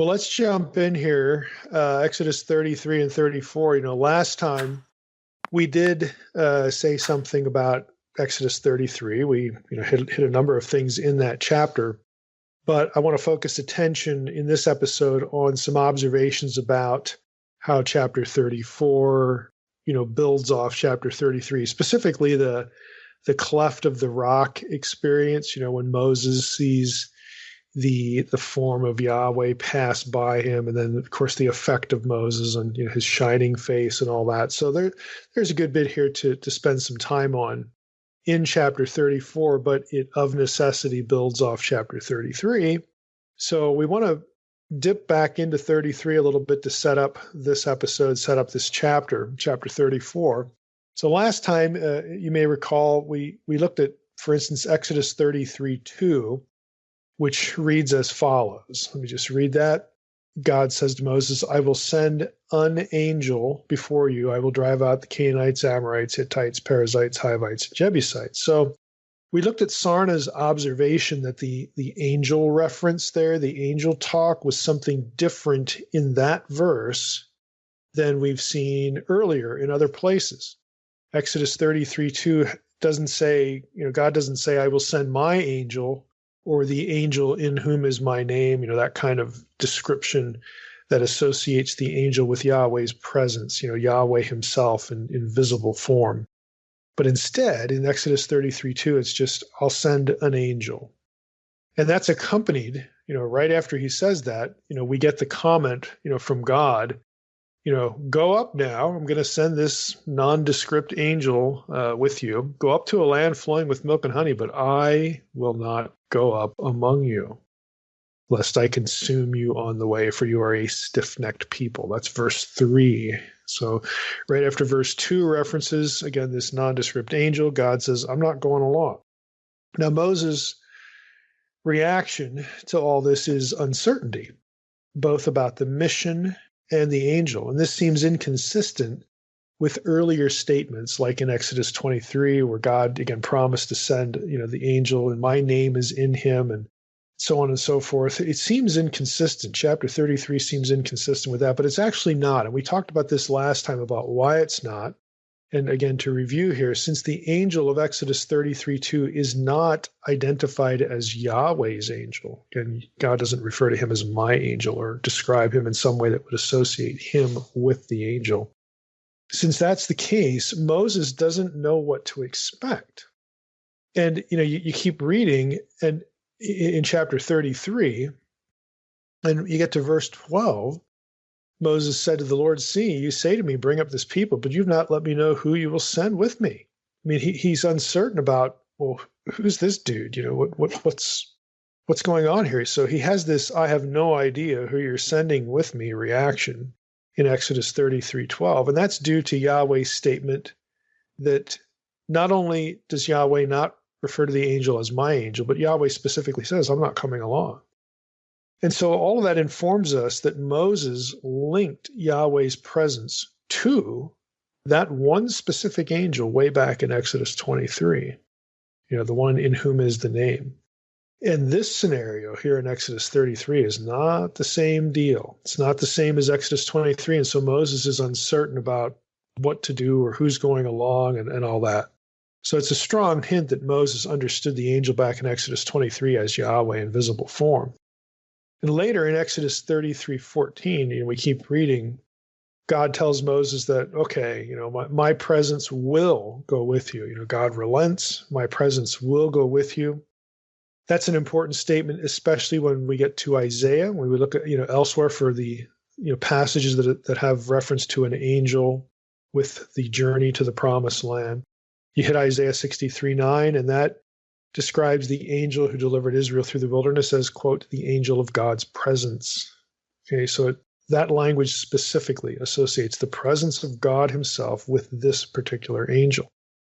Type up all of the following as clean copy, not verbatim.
Well, let's jump in here. Exodus 33 and 34. Last time we did say something about Exodus 33. We hit a number of things in that chapter, but I want to focus attention in this episode on some observations about how chapter 34 builds off chapter 33, specifically the cleft of the rock experience. When Moses sees the form of Yahweh pass by him, and then of course the effect of Moses and his shining face and all that. So there's a good bit here to spend some time on in chapter 34, but it of necessity builds off chapter 33. So we want to dip back into 33 a little bit to set up this episode, set up this chapter 34. So last time, you may recall, we looked at, for instance, Exodus 33:2, which reads as follows. Let me just read that. God says to Moses, I will send an angel before you. I will drive out the Canaanites, Amorites, Hittites, Perizzites, Hivites, and Jebusites. So we looked at Sarna's observation that the angel reference there, the angel talk, was something different in that verse than we've seen earlier in other places. Exodus 33:2 doesn't say, God doesn't say, I will send my angel, or the angel in whom is my name, that kind of description that associates the angel with Yahweh's presence, Yahweh himself in visible form. But instead, in Exodus 33:2, it's just, I'll send an angel. And that's accompanied, right after he says that, we get the comment, from God, go up now. I'm going to send this nondescript angel with you. Go up to a land flowing with milk and honey, but I will not go up among you, lest I consume you on the way, for you are a stiff-necked people. That's verse 3. So right after verse 2 references, again, this nondescript angel, God says, I'm not going along. Now, Moses' reaction to all this is uncertainty, both about the mission and the angel. And this seems inconsistent with earlier statements, like in Exodus 23, where God again promised to send, the angel, and my name is in him, and so on and so forth. It seems inconsistent. Chapter 33 seems inconsistent with that, but it's actually not. And we talked about this last time about why it's not. And again, to review here, since the angel of Exodus 33:2 is not identified as Yahweh's angel, and God doesn't refer to him as my angel or describe him in some way that would associate him with the angel. Since that's the case, Moses doesn't know what to expect. And, you keep reading, and in chapter 33, and you get to verse 12, Moses said to the Lord, see, you say to me, bring up this people, but you've not let me know who you will send with me. I mean, he's uncertain about, well, who's this dude? What's going on here? So he has this, I have no idea who you're sending with me reaction in Exodus 33:12. And that's due to Yahweh's statement that not only does Yahweh not refer to the angel as my angel, but Yahweh specifically says, I'm not coming along. And so all of that informs us that Moses linked Yahweh's presence to that one specific angel way back in Exodus 23, the one in whom is the name. And this scenario here in Exodus 33 is not the same deal. It's not the same as Exodus 23. And so Moses is uncertain about what to do or who's going along and all that. So it's a strong hint that Moses understood the angel back in Exodus 23 as Yahweh in visible form. And later in Exodus 33:14, we keep reading, God tells Moses that, okay, my presence will go with you. God relents, my presence will go with you. That's an important statement, especially when we get to Isaiah, when we look at, elsewhere for the, passages that have reference to an angel with the journey to the promised land. You hit Isaiah 63:9, and that describes the angel who delivered Israel through the wilderness as, quote, the angel of God's presence. Okay, so that language specifically associates the presence of God himself with this particular angel.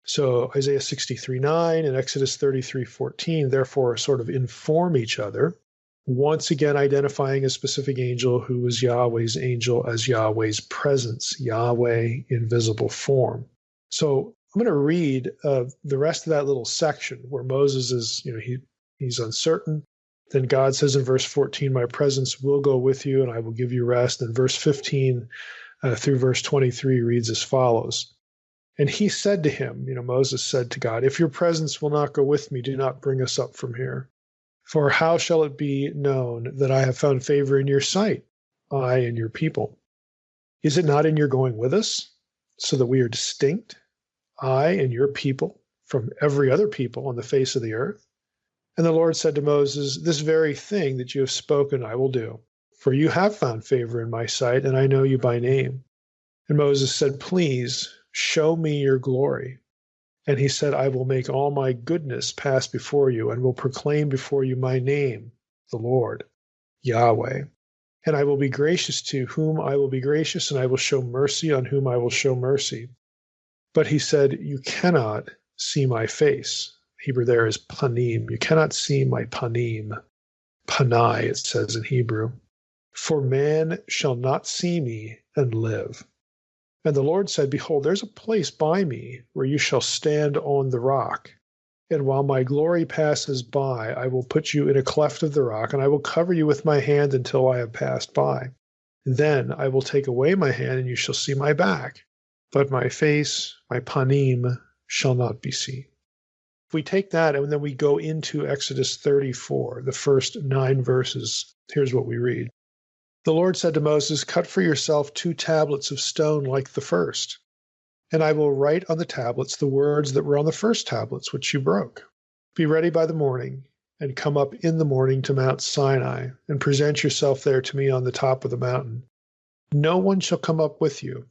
So Isaiah 63:9 and Exodus 33:14 therefore sort of inform each other, once again identifying a specific angel who was Yahweh's angel as Yahweh's presence, Yahweh in visible form. So I'm going to read the rest of that little section where Moses is, he's uncertain. Then God says in verse 14, my presence will go with you and I will give you rest. And verse 15 through verse 23 reads as follows. And he said to him, Moses said to God, if your presence will not go with me, do not bring us up from here. For how shall it be known that I have found favor in your sight, I and your people? Is it not in your going with us, so that we are distinct, I and your people, from every other people on the face of the earth? And the Lord said to Moses, this very thing that you have spoken I will do, for you have found favor in my sight, and I know you by name. And Moses said, please show me your glory. And he said, I will make all my goodness pass before you, and will proclaim before you my name, the Lord, Yahweh. And I will be gracious to whom I will be gracious, and I will show mercy on whom I will show mercy. But he said, you cannot see my face. Hebrew there is panim. You cannot see my panim. Panai, it says in Hebrew. For man shall not see me and live. And the Lord said, behold, there's a place by me where you shall stand on the rock. And while my glory passes by, I will put you in a cleft of the rock, and I will cover you with my hand until I have passed by. Then I will take away my hand, and you shall see my back. But my face, my panim, shall not be seen. If we take that and then we go into Exodus 34, the first 9 verses, here's what we read. The Lord said to Moses, cut for yourself 2 tablets of stone like the first, and I will write on the tablets the words that were on the first tablets, which you broke. Be ready by the morning, and come up in the morning to Mount Sinai, and present yourself there to me on the top of the mountain. No one shall come up with you,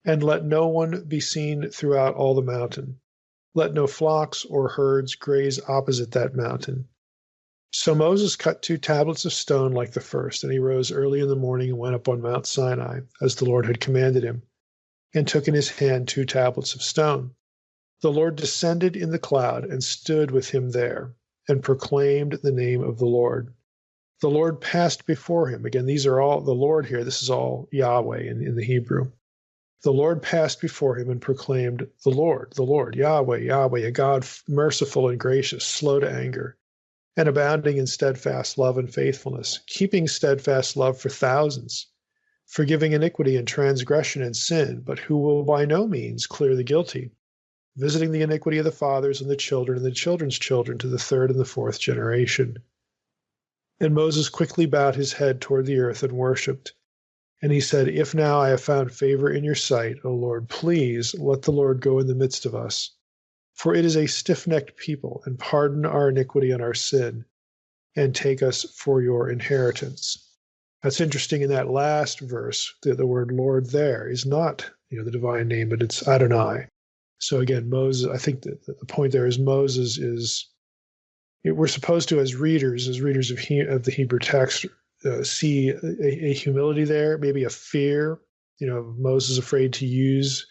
and let no one be seen throughout all the mountain. Let no flocks or herds graze opposite that mountain. So Moses cut 2 tablets of stone like the first, and he rose early in the morning and went up on Mount Sinai, as the Lord had commanded him, and took in his hand 2 tablets of stone. The Lord descended in the cloud and stood with him there, and proclaimed the name of the Lord. The Lord passed before him. Again, these are all the Lord here. This is all Yahweh in the Hebrew. The Lord passed before him and proclaimed, the Lord, Yahweh, Yahweh, a God merciful and gracious, slow to anger, and abounding in steadfast love and faithfulness, keeping steadfast love for thousands, forgiving iniquity and transgression and sin, but who will by no means clear the guilty, visiting the iniquity of the fathers and the children and the children's children to the 3rd and the 4th generation. And Moses quickly bowed his head toward the earth and worshipped. And he said, if now I have found favor in your sight, O Lord, please let the Lord go in the midst of us. For it is a stiff-necked people, and pardon our iniquity and our sin, and take us for your inheritance. That's interesting. In that last verse, the word Lord there is not the divine name, but it's Adonai. So again, Moses, I think that the point there is Moses is, we're supposed to, as readers of the Hebrew text, see a humility there, maybe a fear. Moses afraid to use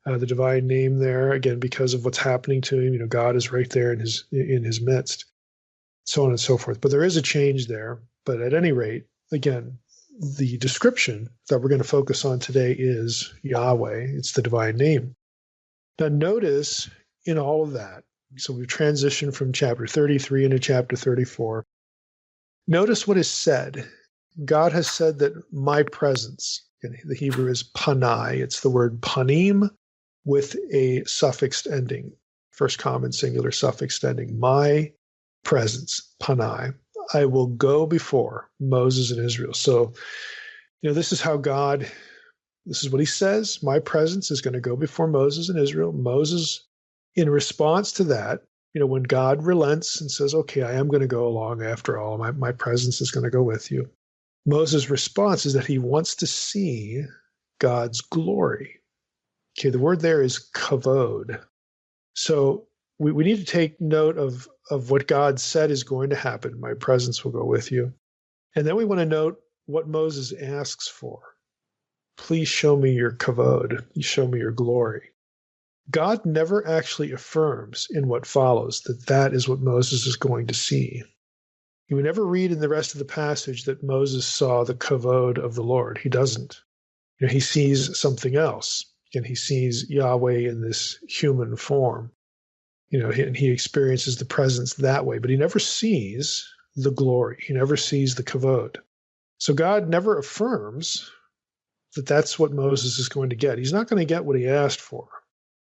the divine name there, again, because of what's happening to him. God is right there in his midst, so on and so forth. But there is a change there. But at any rate, again, the description that we're going to focus on today is Yahweh. It's the divine name. Now notice in all of that, so we've transitioned from chapter 33 into chapter 34. Notice what is said. God has said that my presence, the Hebrew is panai. It's the word panim with a suffixed ending, first common singular suffixed ending. My presence, panai. I will go before Moses and Israel. So, this is how God, this is what he says. My presence is going to go before Moses and Israel. Moses, in response to that, when God relents and says, okay, I am going to go along after all, my presence is going to go with you. Moses' response is that he wants to see God's glory. Okay, the word there is kavod. So we need to take note of what God said is going to happen. My presence will go with you. And then we want to note what Moses asks for. Please show me your kavod. Please show me your glory. God never actually affirms in what follows that is what Moses is going to see. You would never read in the rest of the passage that Moses saw the kavod of the Lord. He doesn't. He sees something else. And he sees Yahweh in this human form. And he experiences the presence that way. But he never sees the glory. He never sees the kavod. So God never affirms that that's what Moses is going to get. He's not going to get what he asked for.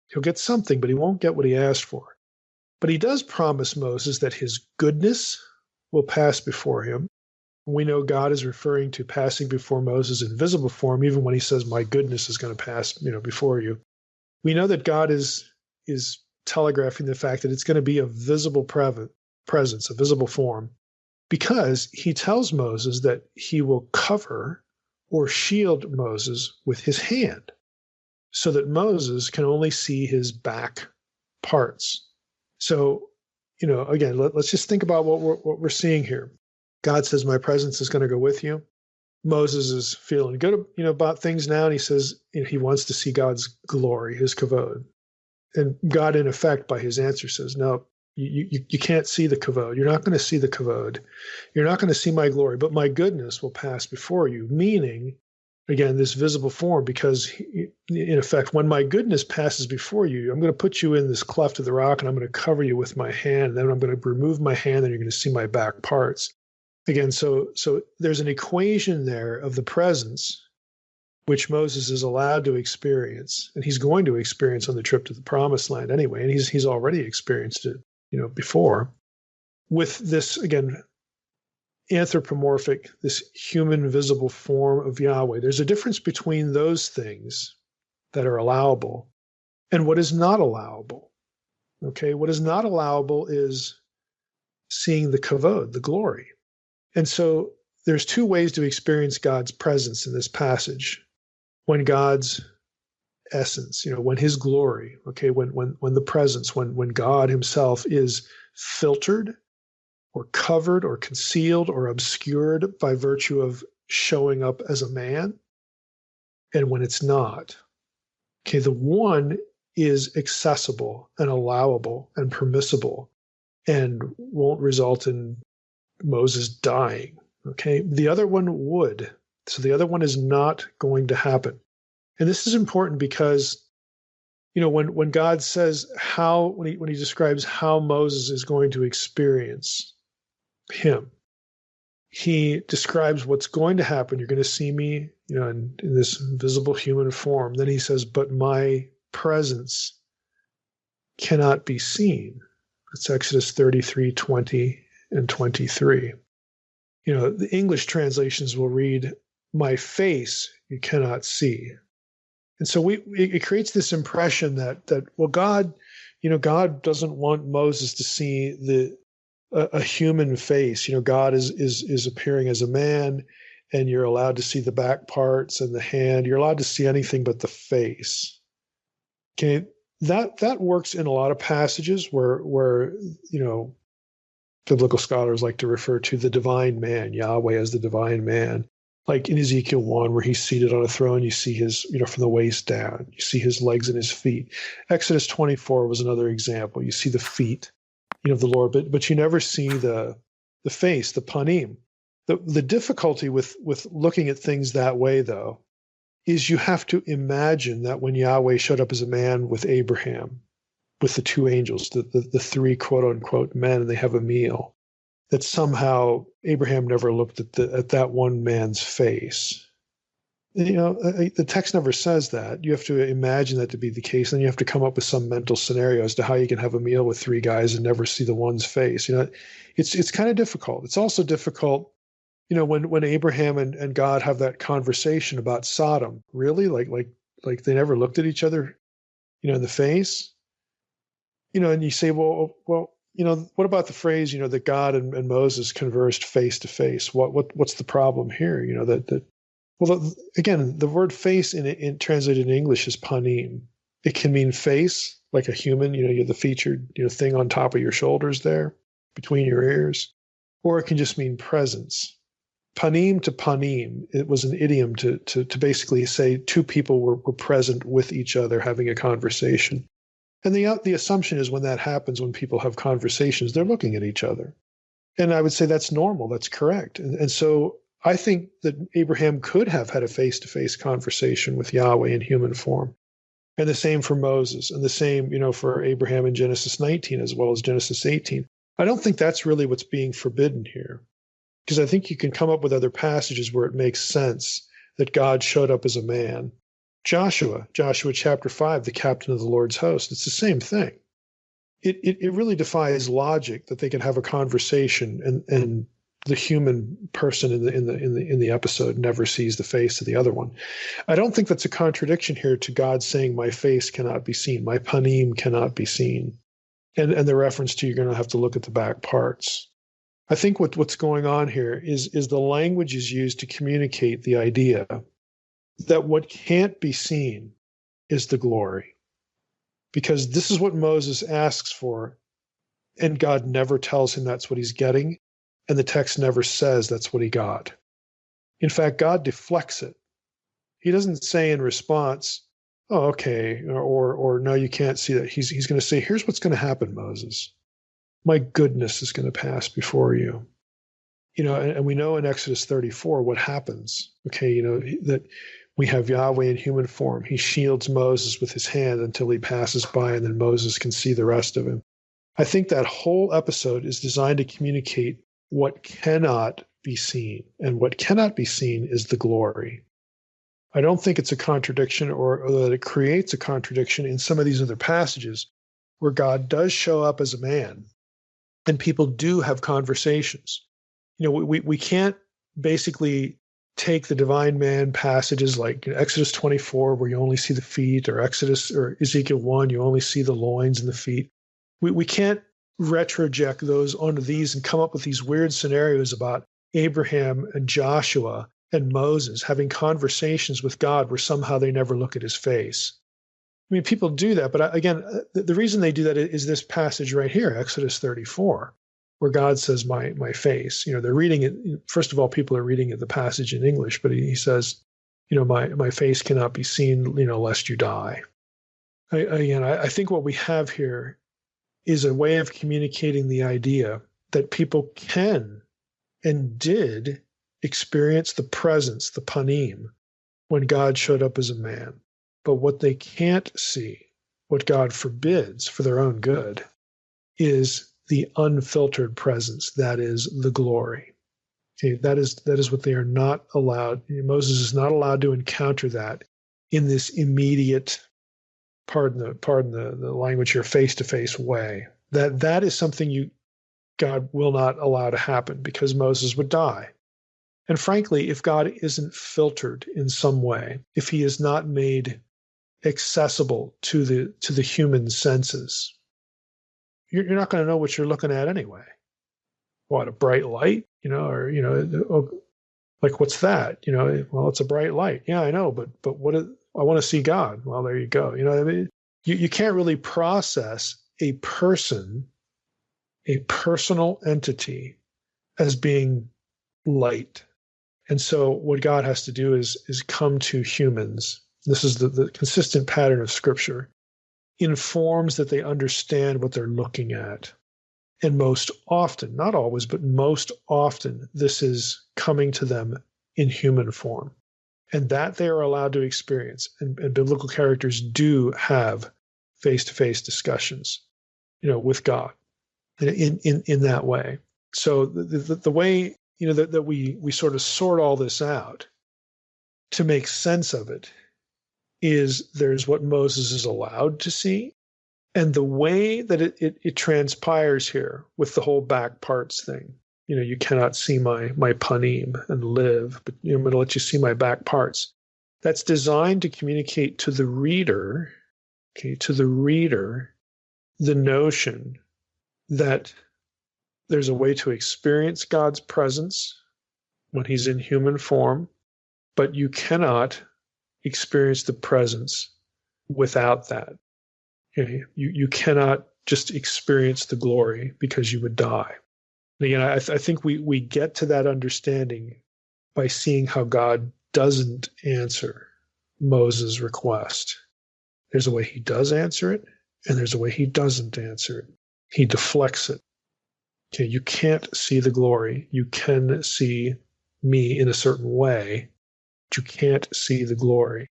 He'll get something, but he won't get what he asked for. But he does promise Moses that his goodness will pass before him. We know God is referring to passing before Moses in visible form, even when he says, my goodness is going to pass, before you. We know that God is telegraphing the fact that it's going to be a visible presence, a visible form, because he tells Moses that he will cover or shield Moses with his hand so that Moses can only see his back parts. So, again, let's just think about what we're seeing here. God says, my presence is going to go with you. Moses is feeling good, about things now, and he says he wants to see God's glory, his kavod. And God, in effect, by his answer says, no, you can't see the kavod. You're not going to see the kavod. You're not going to see my glory, but my goodness will pass before you, meaning, again, this visible form, because in effect, when my goodness passes before you, I'm going to put you in this cleft of the rock and I'm going to cover you with my hand. And then I'm going to remove my hand and you're going to see my back parts. Again, so there's an equation there of the presence, which Moses is allowed to experience, and he's going to experience on the trip to the promised land anyway. And he's already experienced it, before, with this, again, anthropomorphic, this human visible form of Yahweh. There's a difference between those things that are allowable and what is not allowable. Okay, what is not allowable is seeing the kavod, the glory. And so there's two ways to experience God's presence in this passage. When God's essence, when his glory, okay, when the presence, when God himself is filtered or covered or concealed or obscured by virtue of showing up as a man, and when it's not. Okay, the one is accessible and allowable and permissible and won't result in Moses dying. Okay, the other one would. So the other one is not going to happen. And this is important because, when God says when he describes how Moses is going to experience him, he describes what's going to happen. You're going to see me, in this visible human form. Then he says, but my presence cannot be seen. It's Exodus 33:20 and 23. The English translations will read, my face you cannot see. And so it creates this impression that God, God doesn't want Moses to see a human face. God is appearing as a man, and you're allowed to see the back parts and the hand. You're allowed to see anything but the face. Okay, that works in a lot of passages where biblical scholars like to refer to the divine man, Yahweh as the divine man. Like in Ezekiel 1, where he's seated on a throne, you see his, from the waist down, you see his legs and his feet. Exodus 24 was another example. You see the feet, of the Lord, but you never see the face, the panim. The difficulty with looking at things that way, though, is you have to imagine that when Yahweh showed up as a man with Abraham, with the two angels, the three quote unquote men, and they have a meal, that somehow Abraham never looked at that one man's face. The text never says that. You have to imagine that to be the case, and you have to come up with some mental scenario as to how you can have a meal with three guys and never see the one's face. It's kind of difficult. It's also difficult, when Abraham and God have that conversation about Sodom. Really, like they never looked at each other, in the face. And you say, well, what about the phrase, that God and Moses conversed face to face? What's the problem here? Again, the word face in translated in English is panim. It can mean face, like a human, you're the featured, thing on top of your shoulders there, between your ears, or it can just mean presence. Panim to panim, it was an idiom to basically say two people were present with each other having a conversation. And the assumption is when that happens, when people have conversations, they're looking at each other. And I would say that's normal, that's correct. And so I think that Abraham could have had a face-to-face conversation with Yahweh in human form. And the same for Moses, and the same, for Abraham in Genesis 19 as well as Genesis 18. I don't think that's really what's being forbidden here, because I think you can come up with other passages where it makes sense that God showed up as a man. Joshua chapter 5, the captain of the Lord's host, it's the same thing. It really defies logic that they can have a conversation and the human person in the episode never sees the face of the other one. I don't think that's a contradiction here to God saying, "My face cannot be seen, my panim cannot be seen," and the reference to you're going to have to look at the back parts. I think what's going on here is the language is used to communicate the idea that what can't be seen is the glory. Because this is what Moses asks for, and God never tells him that's what he's getting, and the text never says that's what he got. In fact, God deflects it. He doesn't say in response, "Oh, okay," or "No, you can't see that." He's going to say, "Here's what's going to happen, Moses. My goodness is going to pass before you." And we know in Exodus 34 what happens. Okay, that we have Yahweh in human form. He shields Moses with his hand until he passes by, and then Moses can see the rest of him. I think that whole episode is designed to communicate what cannot be seen, and what cannot be seen is the glory. I don't think it's a contradiction or that it creates a contradiction in some of these other passages where God does show up as a man and people do have conversations. We can't basically take the divine man passages like Exodus 24, where you only see the feet, or Ezekiel 1, you only see the loins and the feet. We can't retroject those onto these and come up with these weird scenarios about Abraham and Joshua and Moses having conversations with God where somehow they never look at his face. I mean, people do that, but again, the reason they do that is this passage right here, Exodus 34. Where God says, my face. They're reading it. First of all, people are reading the passage in English, but he says, my face cannot be seen, lest you die. I think what we have here is a way of communicating the idea that people can and did experience the presence, the panim, when God showed up as a man. But what they can't see, what God forbids for their own good, is the unfiltered presence, that is the glory. Okay, that is what they are not allowed. Moses is not allowed to encounter that in this immediate, pardon the language here, face-to-face way. That is something God will not allow to happen because Moses would die. And frankly, if God isn't filtered in some way, if he is not made accessible to the human senses, you're not going to know what you're looking at anyway. What, a bright light, like what's that? Well, it's a bright light. Yeah, I know, but I want to see God. Well, there you go. I mean, you can't really process a person, a personal entity, as being light. And so what God has to do is come to humans. This is the consistent pattern of Scripture. In forms that they understand what they're looking at. And most often, not always, but most often, this is coming to them in human form. And that they are allowed to experience. And biblical characters do have face-to-face discussions, with God in that way. So the way, that we sort of sort all this out to make sense of it is there's what Moses is allowed to see, and the way that it transpires here with the whole back parts thing. You cannot see my panim and live, but I'm going to let you see my back parts. That's designed to communicate to the reader, the notion that there's a way to experience God's presence when he's in human form, but you cannot experience the presence without that. You cannot just experience the glory because you would die. And again, I think we get to that understanding by seeing how God doesn't answer Moses' request. There's a way he does answer it, and there's a way he doesn't answer it. He deflects it. Okay, you can't see the glory. You can see me in a certain way, but you can't see the glory.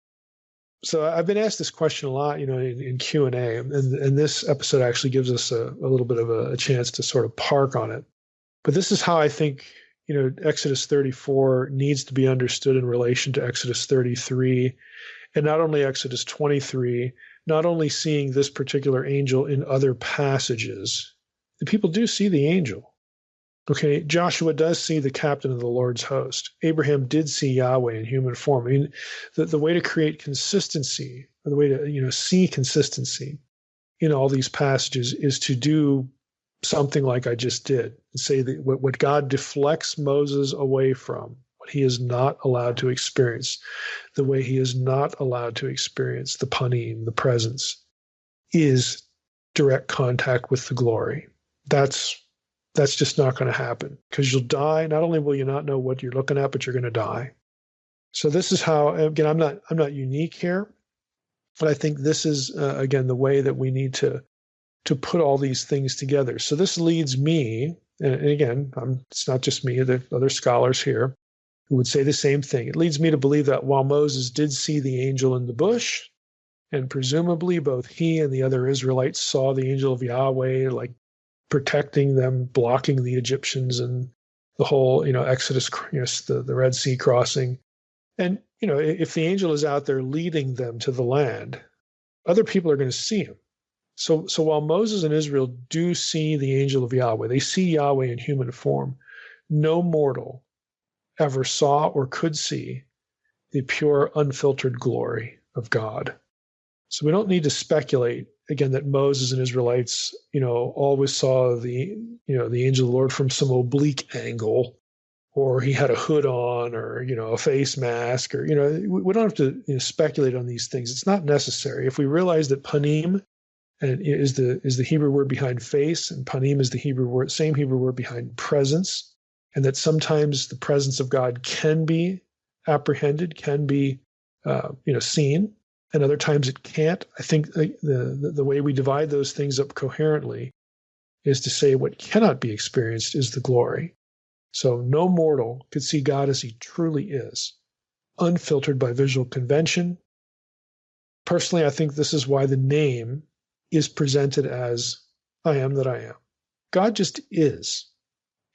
So I've been asked this question a lot, in Q&A, and this episode actually gives us a little bit of a chance to sort of park on it. But this is how I think, Exodus 34 needs to be understood in relation to Exodus 33, and not only Exodus 23, not only seeing this particular angel in other passages. The people do see the angel. Okay, Joshua does see the captain of the Lord's host. Abraham did see Yahweh in human form. I mean, the way to create consistency, or the way to see consistency in all these passages, is to do something like I just did, and say that what God deflects Moses away from, what he is not allowed to experience, the way he is not allowed to experience the panim, the presence, is direct contact with the glory. That's just not going to happen, because you'll die. Not only will you not know what you're looking at, but you're going to die. So this is how, again, I'm not unique here, but I think this is, again, the way that we need to put all these things together. So this leads me, and again, it's not just me, there are other scholars here who would say the same thing. It leads me to believe that while Moses did see the angel in the bush, and presumably both he and the other Israelites saw the angel of Yahweh, like protecting them, blocking the Egyptians and the whole, Exodus, the Red Sea crossing. And, if the angel is out there leading them to the land, other people are going to see him. So while Moses and Israel do see the angel of Yahweh, they see Yahweh in human form, no mortal ever saw or could see the pure, unfiltered glory of God. So we don't need to speculate, again, that Moses and Israelites, always saw the angel of the Lord from some oblique angle, or he had a hood on, or, a face mask, or, we don't have to speculate on these things. It's not necessary. If we realize that panim is the Hebrew word behind face, and panim is the same Hebrew word behind presence, and that sometimes the presence of God can be apprehended, can be, seen, and other times it can't. I think the way we divide those things up coherently is to say what cannot be experienced is the glory. So no mortal could see God as he truly is, unfiltered by visual convention. Personally, I think this is why the name is presented as I am that I am. God just is.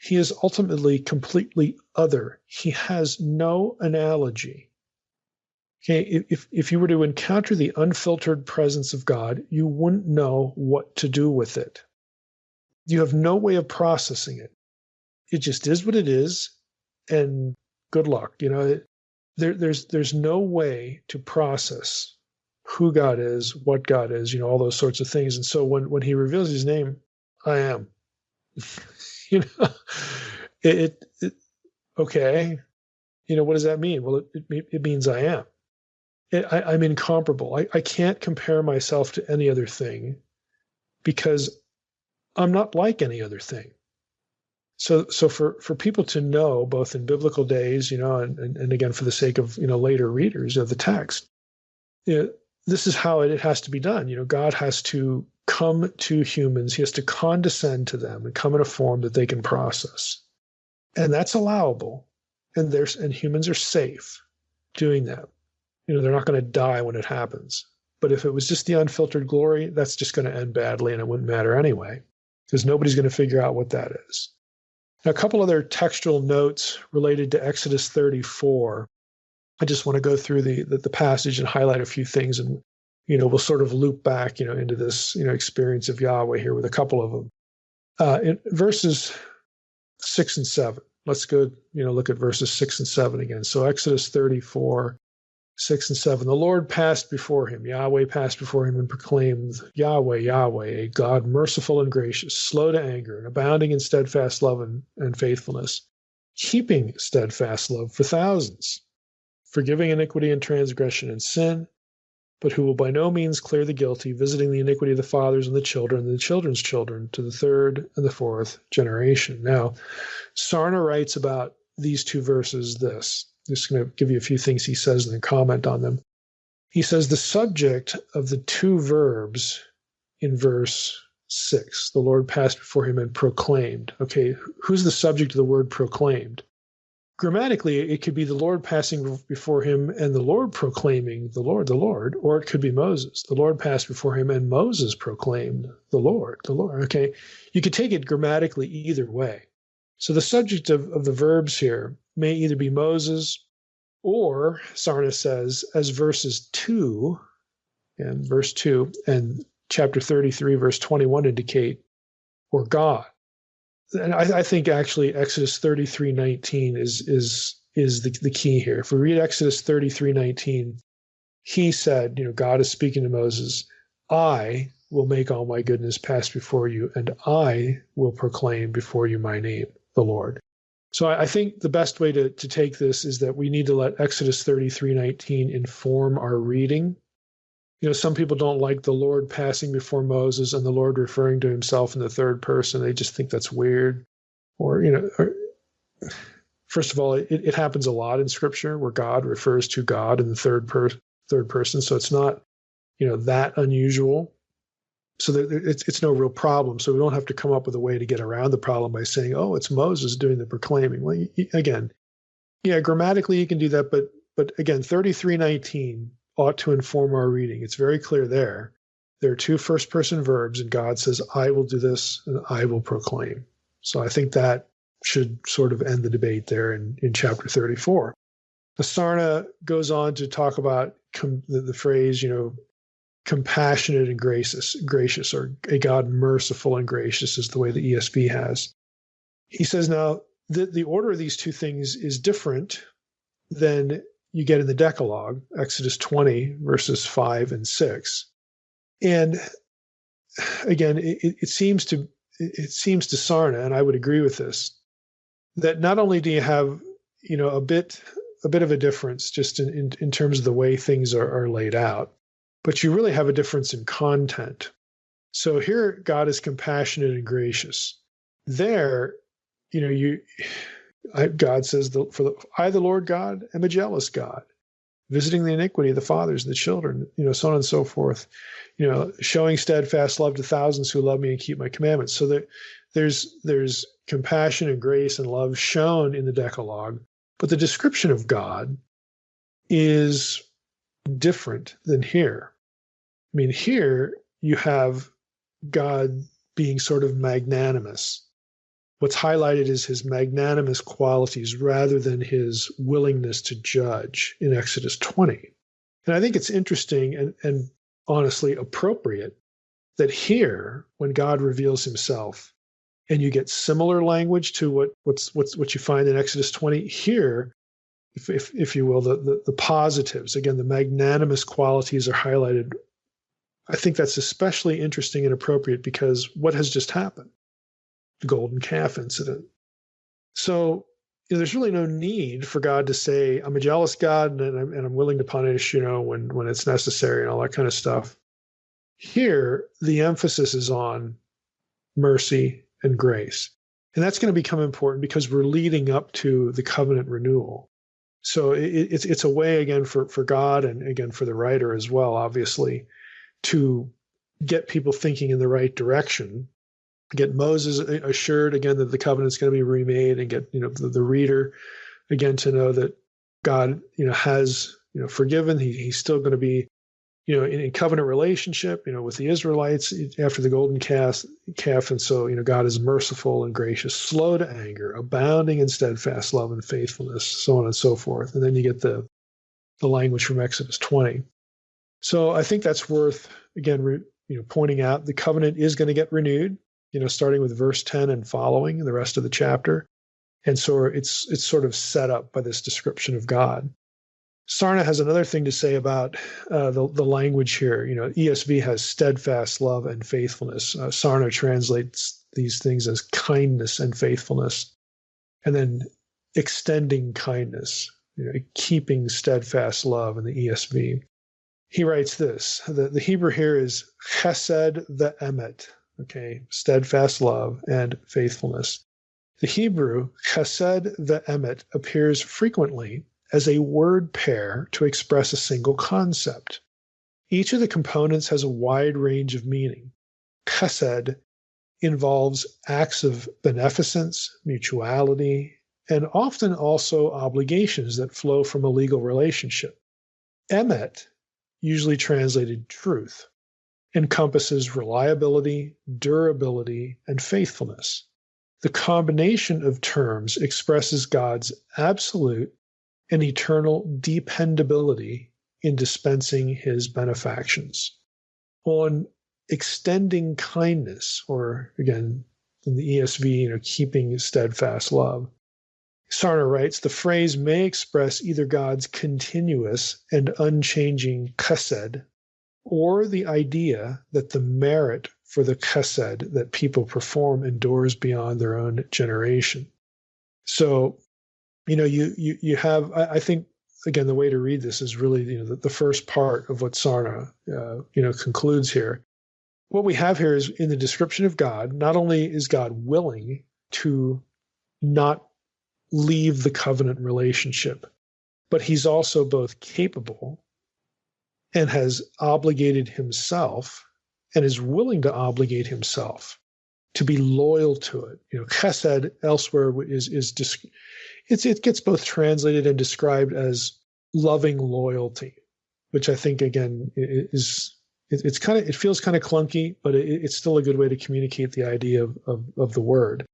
He is ultimately completely other. He has no analogy. Okay, if you were to encounter the unfiltered presence of God, you wouldn't know what to do with it. You have no way of processing it. It just is what it is, and good luck. There's no way to process who God is, what God is, all those sorts of things. And so when he reveals his name, I am. Okay. What does that mean? Well, it means I am. I'm incomparable. I can't compare myself to any other thing, because I'm not like any other thing. So for people to know, both in biblical days, and again, for the sake of, later readers of the text, this is how it has to be done. God has to come to humans. He has to condescend to them and come in a form that they can process. And that's allowable. And humans are safe doing that. They're not going to die when it happens. But if it was just the unfiltered glory, that's just going to end badly, and it wouldn't matter anyway, because nobody's going to figure out what that is. Now, a couple other textual notes related to Exodus 34. I just want to go through the passage and highlight a few things, and we'll sort of loop back into this experience of Yahweh here with a couple of them. In verses 6 and 7, let's go look at verses 6 and 7 again. So Exodus 34. 6 and 7, the Lord passed before him, Yahweh passed before him, and proclaimed, Yahweh, Yahweh, a God merciful and gracious, slow to anger, and abounding in steadfast love and faithfulness, keeping steadfast love for thousands, forgiving iniquity and transgression and sin, but who will by no means clear the guilty, visiting the iniquity of the fathers and the children's children, to the third and the fourth generation. Now, Sarna writes about these two verses this. Just going to give you a few things he says and then comment on them. He says the subject of the two verbs in verse 6, the Lord passed before him and proclaimed. Okay, who's the subject of the word proclaimed? grammatically, it could be the Lord passing before him and the Lord proclaiming the Lord, or it could be Moses. The Lord passed before him and Moses proclaimed the Lord. Okay. You could take it grammatically either way. So the subject of the verbs here may either be Moses, or Sarna says, as verses 2 and chapter 33, verse 21 indicate, or God. And I think actually Exodus 33:19 is the key here. If we read Exodus 33:19, he said, God is speaking to Moses, I will make all my goodness pass before you, and I will proclaim before you my name, the Lord. So I think the best way to take this is that we need to let Exodus 33:19 inform our reading. Some people don't like the Lord passing before Moses and the Lord referring to himself in the third person. They just think that's weird. Or first of all, it happens a lot in Scripture where God refers to God in the third person. So it's not, that unusual. So it's no real problem. So we don't have to come up with a way to get around the problem by saying, oh, it's Moses doing the proclaiming. Well, again, grammatically you can do that, but again, 33:19 ought to inform our reading. It's very clear there. There are two first-person verbs, and God says, I will do this, and I will proclaim. So I think that should sort of end the debate there in chapter 34. The Sarna goes on to talk about the phrase, compassionate and gracious, or a God merciful and gracious is the way the ESV has. He says now the order of these two things is different than you get in the Decalogue, Exodus 20, verses 5 and 6. And again, it seems to Sarna, and I would agree with this, that not only do you have, a bit of a difference just in terms of the way things are laid out, but you really have a difference in content. So here, God is compassionate and gracious. There, God says, I, the Lord God, am a jealous God, visiting the iniquity of the fathers and the children, so on and so forth, showing steadfast love to thousands who love me and keep my commandments. So that there's compassion and grace and love shown in the Decalogue, but the description of God is different than here. I mean, here you have God being sort of magnanimous. What's highlighted is his magnanimous qualities rather than his willingness to judge in Exodus 20. And I think it's interesting and honestly appropriate that here, when God reveals himself, and you get similar language to what you find in Exodus 20, here, if you will, the positives, again, the magnanimous qualities are highlighted. I think that's especially interesting and appropriate because what has just happened? The golden calf incident. So there's really no need for God to say, I'm a jealous God and I'm willing to punish, when it's necessary and all that kind of stuff. Here, the emphasis is on mercy and grace. And that's going to become important because we're leading up to the covenant renewal. So it's a way, again, for God and, again, for the writer as well, obviously, to get people thinking in the right direction, get Moses assured, again, that the covenant's going to be remade, and get, the reader, again, to know that God, has, forgiven. He's still going to be, in covenant relationship, with the Israelites after the golden calf. And so, God is merciful and gracious, slow to anger, abounding in steadfast love and faithfulness, so on and so forth. And then you get the language from Exodus 20. So I think that's worth, again, pointing out. The covenant is going to get renewed, starting with verse 10 and following the rest of the chapter. And so it's sort of set up by this description of God. Sarna has another thing to say about the language here. ESV has steadfast love and faithfulness. Sarna translates these things as kindness and faithfulness, and then extending kindness, keeping steadfast love in the ESV. He writes this. The Hebrew here is chesed ve'emet, okay, steadfast love and faithfulness. The Hebrew chesed ve'emet appears frequently as a word pair to express a single concept. Each of the components has a wide range of meaning. Chesed involves acts of beneficence, mutuality, and often also obligations that flow from a legal relationship. Emet, usually translated truth, encompasses reliability, durability, and faithfulness. The combination of terms expresses God's absolute and eternal dependability in dispensing his benefactions. On extending kindness, or again, in the ESV, keeping steadfast love, Sarna writes, the phrase may express either God's continuous and unchanging chesed, or the idea that the merit for the chesed that people perform endures beyond their own generation. So, you have, I think, again, the way to read this is really, the first part of what Sarna, concludes here. What we have here is in the description of God, not only is God willing to not leave the covenant relationship, but he's also both capable and has obligated himself and is willing to obligate himself to be loyal to it. Chesed elsewhere it gets both translated and described as loving loyalty, which I think again it feels kind of clunky, but it's still a good way to communicate the idea of the word.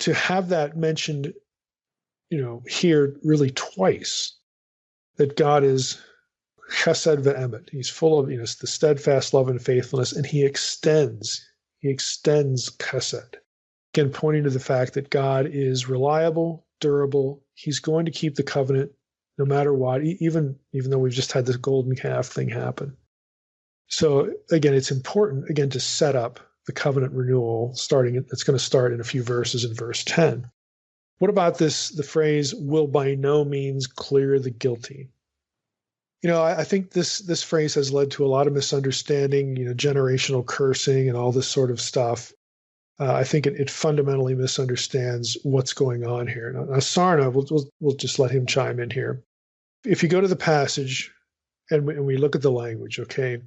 To have that mentioned, here really twice, that God is chesed ve'emet. He's full of, the steadfast love and faithfulness, and he extends chesed. Again, pointing to the fact that God is reliable, durable. He's going to keep the covenant no matter what, even though we've just had this golden calf thing happen. So again, it's important, again, to set up the covenant renewal it's going to start in a few verses in verse 10. What about the phrase, will by no means clear the guilty? I think this phrase has led to a lot of misunderstanding, generational cursing and all this sort of stuff. I think it fundamentally misunderstands what's going on here. Now Sarna, we'll just let him chime in here. If you go to the passage and we look at the language, okay,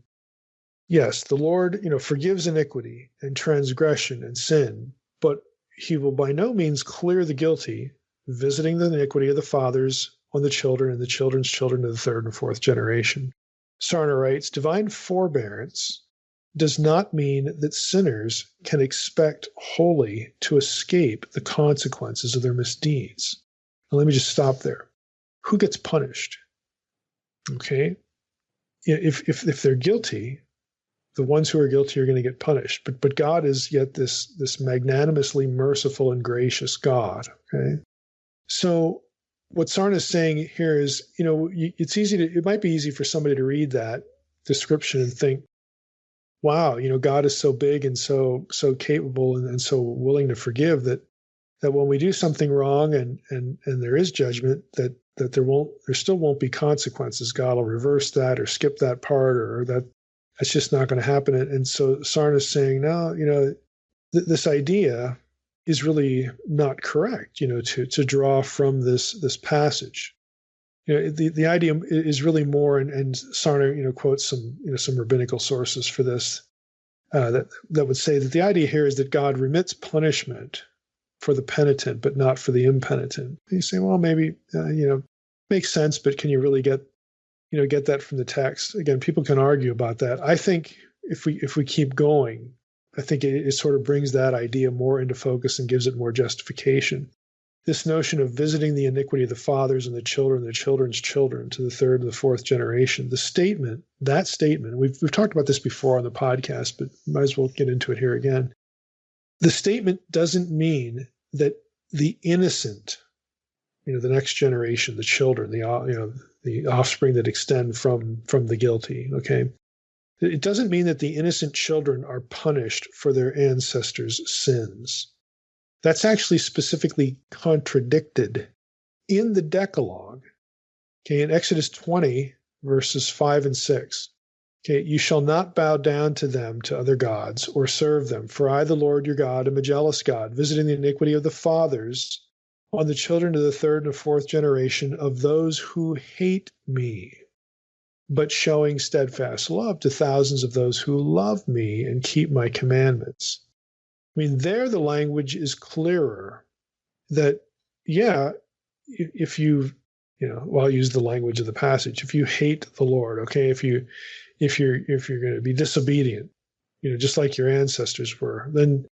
yes, the Lord, forgives iniquity and transgression and sin, but he will by no means clear the guilty, visiting the iniquity of the fathers on the children and the children's children to the third and fourth generation. Sarna writes, divine forbearance does not mean that sinners can expect wholly to escape the consequences of their misdeeds. Now, let me just stop there. Who gets punished? Okay? If they're guilty, the ones who are guilty are going to get punished. But God is yet this magnanimously merciful and gracious God. Okay? So what Sarna is saying here is, it might be easy for somebody to read that description and think, wow, God is so big and so capable and so willing to forgive that when we do something wrong and there is judgment, that there still won't be consequences. God will reverse that or skip that part, or that's just not going to happen. And so Sarna is saying, no, this idea is really not correct, to draw from this passage. The idea is really more, and Sarna, quotes some rabbinical sources for this, that would say that the idea here is that God remits punishment for the penitent, but not for the impenitent. And you say, well, maybe, makes sense, but can you really get that from the text? Again, people can argue about that. I think if we keep going, I think it sort of brings that idea more into focus and gives it more justification. This notion of visiting the iniquity of the fathers and the children's children to the third and the fourth generation, that statement, we've talked about this before on the podcast, but might as well get into it here again. The statement doesn't mean that the innocent, the next generation, the children, the offspring that extend from the guilty, okay? It doesn't mean that the innocent children are punished for their ancestors' sins. That's actually specifically contradicted in the Decalogue. Okay, in Exodus 20, verses 5 and 6. Okay, you shall not bow down to them, to other gods, or serve them, for I, the Lord your God, am a jealous God, visiting the iniquity of the fathers on the children to the third and fourth generation of those who hate me, but showing steadfast love to thousands of those who love me and keep my commandments. I mean, there the language is clearer that yeah, if you, well, I'll use the language of the passage. If you hate the Lord, okay, if you're going to be disobedient, just like your ancestors were, then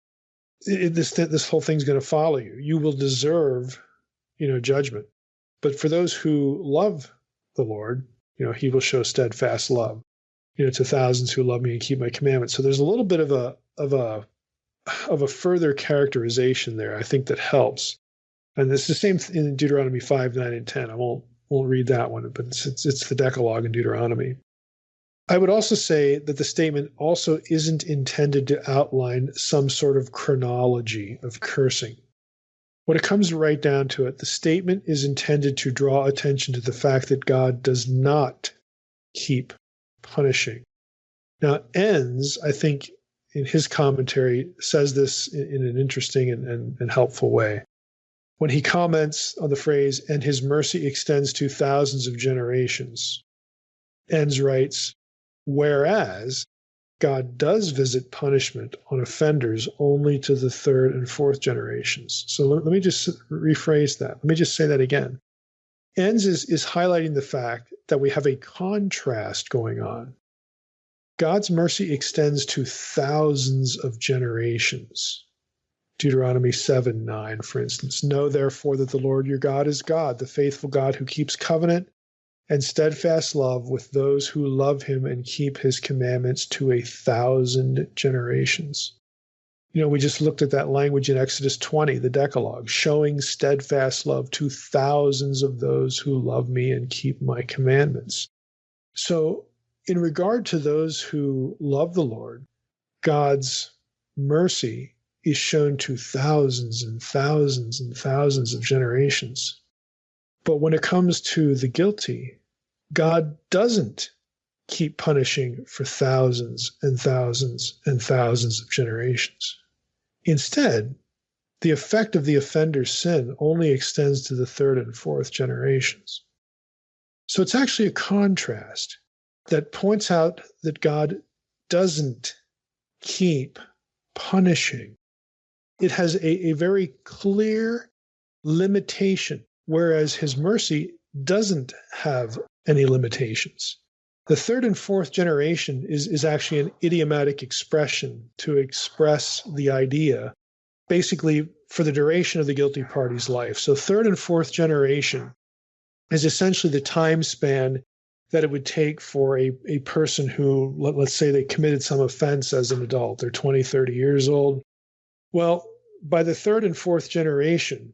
this whole thing's going to follow you. You will deserve, judgment. But for those who love the Lord, he will show steadfast love, to thousands who love me and keep my commandments. So there's a little bit of a further characterization there, I think, that helps. And it's the same in Deuteronomy 5, 9, and 10. I won't read that one, but it's the Decalogue in Deuteronomy. I would also say that the statement also isn't intended to outline some sort of chronology of cursing. When it comes right down to it, the statement is intended to draw attention to the fact that God does not keep punishing. Now, Enns, I think, in his commentary, says this in an interesting and helpful way. When he comments on the phrase, and his mercy extends to thousands of generations, Enns writes, whereas God does visit punishment on offenders only to the third and fourth generations. So let me just rephrase that. Let me just say that again. Enns is highlighting the fact that we have a contrast going on. God's mercy extends to thousands of generations. Deuteronomy 7, 9, for instance. Know therefore that the Lord your God is God, the faithful God who keeps covenant and steadfast love with those who love him and keep his commandments to 1,000 generations. We just looked at that language in Exodus 20, the Decalogue, showing steadfast love to thousands of those who love me and keep my commandments. So, in regard to those who love the Lord, God's mercy is shown to thousands and thousands and thousands of generations. But when it comes to the guilty, God doesn't keep punishing for thousands and thousands and thousands of generations. Instead, the effect of the offender's sin only extends to the third and fourth generations. So it's actually a contrast that points out that God doesn't keep punishing. It has a very clear limitation, whereas his mercy doesn't have any limitations. The third and fourth generation is actually an idiomatic expression to express the idea, basically, for the duration of the guilty party's life. So third and fourth generation is essentially the time span that it would take for a person who, let's say they committed some offense as an adult. They're 20, 30 years old. Well, by the third and fourth generation,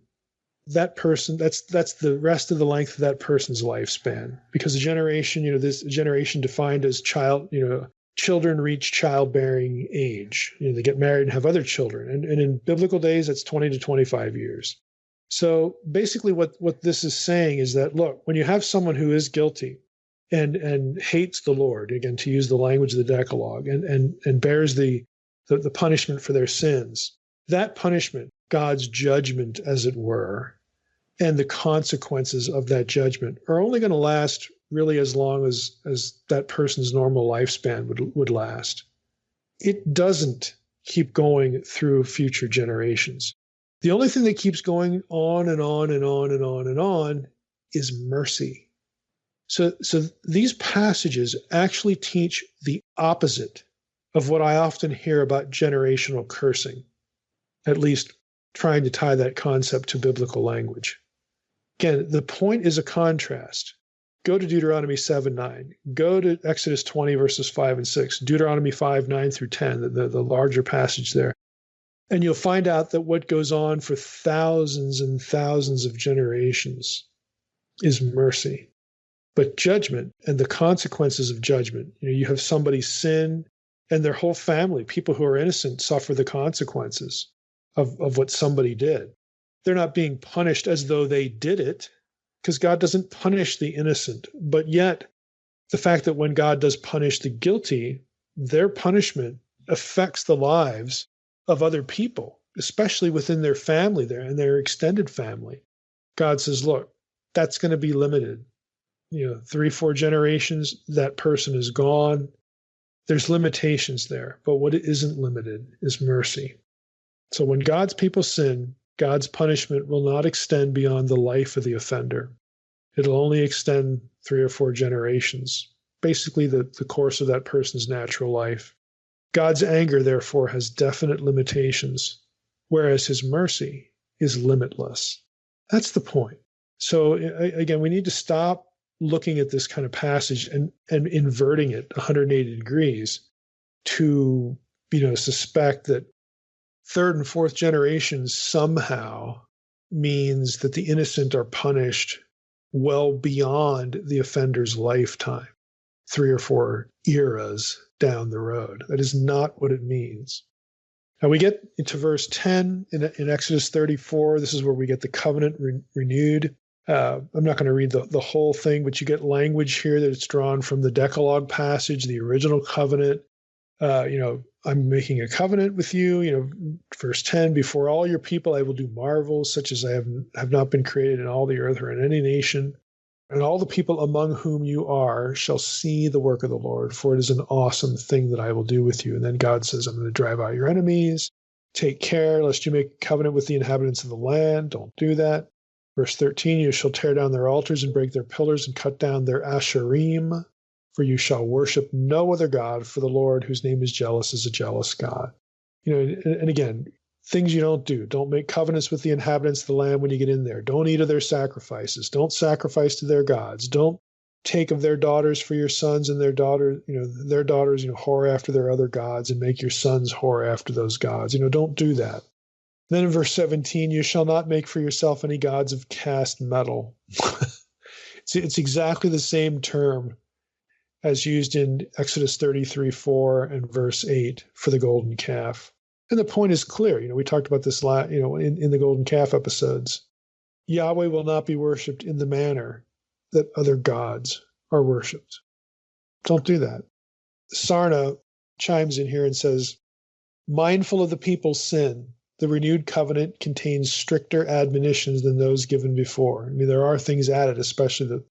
that person, that's the rest of the length of that person's lifespan. Because a generation, this generation defined as children reach childbearing age. They get married and have other children. And in biblical days, that's 20 to 25 years. So basically what this is saying is that, look, when you have someone who is guilty and hates the Lord, again, to use the language of the Decalogue, and bears the punishment for their sins, that punishment, God's judgment, as it were, and the consequences of that judgment are only going to last really as long as that person's normal lifespan would last. It doesn't keep going through future generations. The only thing that keeps going on and on and on and on and on is mercy. So these passages actually teach the opposite of what I often hear about generational cursing, at least trying to tie that concept to biblical language. Again, the point is a contrast. Go to Deuteronomy 7, 9. Go to Exodus 20, verses 5 and 6. Deuteronomy 5, 9 through 10, the larger passage there. And you'll find out that what goes on for thousands and thousands of generations is mercy. But judgment and the consequences of judgment, you have somebody sin and their whole family, people who are innocent, suffer the consequences of what somebody did. They're not being punished as though they did it, because God doesn't punish the innocent. But yet, the fact that when God does punish the guilty, their punishment affects the lives of other people, especially within their family there and their extended family. God says, look, that's going to be limited. 3, 4 generations, that person is gone. There's limitations there. But what isn't limited is mercy. So when God's people sin, God's punishment will not extend beyond the life of the offender. It'll only extend 3 or 4 generations, basically the course of that person's natural life. God's anger, therefore, has definite limitations, whereas his mercy is limitless. That's the point. So again, we need to stop looking at this kind of passage and inverting it 180 degrees to, suspect that 3rd and 4th generations somehow means that the innocent are punished well beyond the offender's lifetime, 3 or 4 eras down the road. That is not what it means. Now we get into verse 10 in Exodus 34. This is where we get the covenant renewed. I'm not going to read the whole thing, but you get language here that it's drawn from the Decalogue passage, the original covenant. I'm making a covenant with you. Verse 10, before all your people I will do marvels such as I have not been created in all the earth or in any nation. And all the people among whom you are shall see the work of the Lord, for it is an awesome thing that I will do with you. And then God says, I'm going to drive out your enemies. Take care lest you make a covenant with the inhabitants of the land. Don't do that. Verse 13, you shall tear down their altars and break their pillars and cut down their asherim, for you shall worship no other God, for the Lord, whose name is jealous, is a jealous God. And again, things you don't do. Don't make covenants with the inhabitants of the land when you get in there. Don't eat of their sacrifices. Don't sacrifice to their gods. Don't take of their daughters for your sons, and their daughters, whore after their other gods and make your sons whore after those gods. Don't do that. Then in verse 17, you shall not make for yourself any gods of cast metal. It's exactly the same term as used in Exodus 33:4 and verse 8 for the golden calf. And the point is clear. We talked about this in the golden calf episodes. Yahweh will not be worshipped in the manner that other gods are worshipped. Don't do that. Sarna chimes in here and says, mindful of the people's sin, the renewed covenant contains stricter admonitions than those given before. There are things added, especially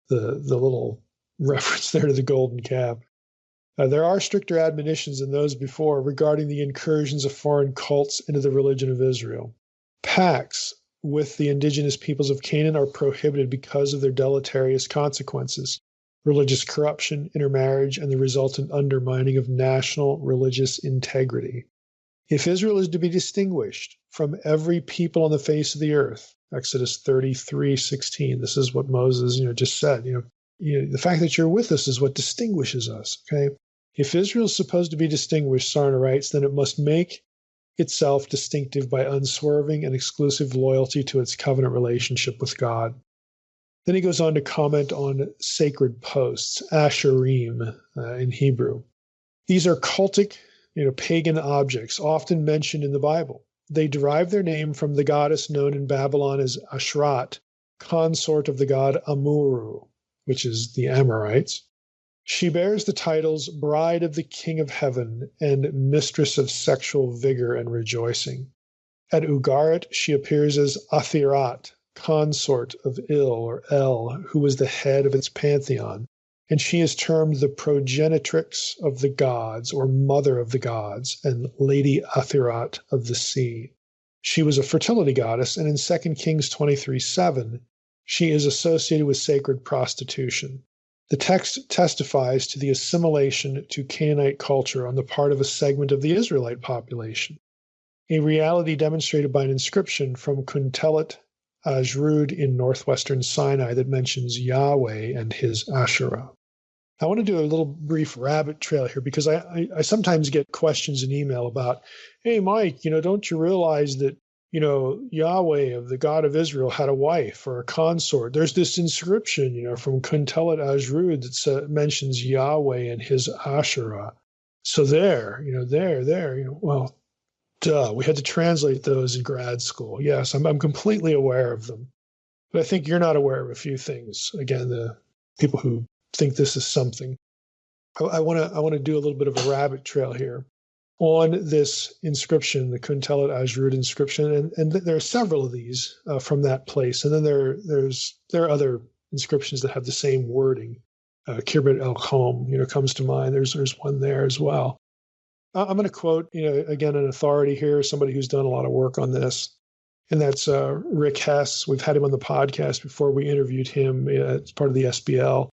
the little reference there to the golden calf. There are stricter admonitions than those before regarding the incursions of foreign cults into the religion of Israel. Pacts with the indigenous peoples of Canaan are prohibited because of their deleterious consequences: religious corruption, intermarriage, and the resultant undermining of national religious integrity. If Israel is to be distinguished from every people on the face of the earth, Exodus 33:16, this is what Moses just said. The fact that you're with us is what distinguishes us. Okay. If Israel is supposed to be distinguished, Sarna writes, then it must make itself distinctive by unswerving and exclusive loyalty to its covenant relationship with God. Then he goes on to comment on sacred posts, asherim in Hebrew. These are cultic, pagan objects often mentioned in the Bible. They derive their name from the goddess known in Babylon as Ashrat, consort of the god Amuru, which is the Amorites. She bears the titles Bride of the King of Heaven and Mistress of Sexual Vigor and Rejoicing. At Ugarit, she appears as Athirat, consort of Il or El, who was the head of its pantheon, and she is termed the progenitrix of the gods or mother of the gods and Lady Athirat of the sea. She was a fertility goddess, and in 2 Kings 23:7, she is associated with sacred prostitution. The text testifies to the assimilation to Canaanite culture on the part of a segment of the Israelite population, a reality demonstrated by an inscription from Kuntelet Ajrud in northwestern Sinai that mentions Yahweh and his Asherah. I want to do a little brief rabbit trail here because I sometimes get questions in email about, hey, Mike, don't you realize that Yahweh of the God of Israel had a wife or a consort? There's this inscription, from Kuntelet Ajrud that mentions Yahweh and his Asherah. So well, duh, we had to translate those in grad school. Yes, I'm completely aware of them. But I think you're not aware of a few things. Again, the people who think this is something. I want to do a little bit of a rabbit trail here on this inscription, the Kuntelet Ajrud inscription, and there are several of these from that place. And then there are other inscriptions that have the same wording. Kirbet El Khom, comes to mind. There's one there as well. I'm going to quote, again, an authority here, somebody who's done a lot of work on this. And that's Rick Hess. We've had him on the podcast before. We interviewed him as part of the SBL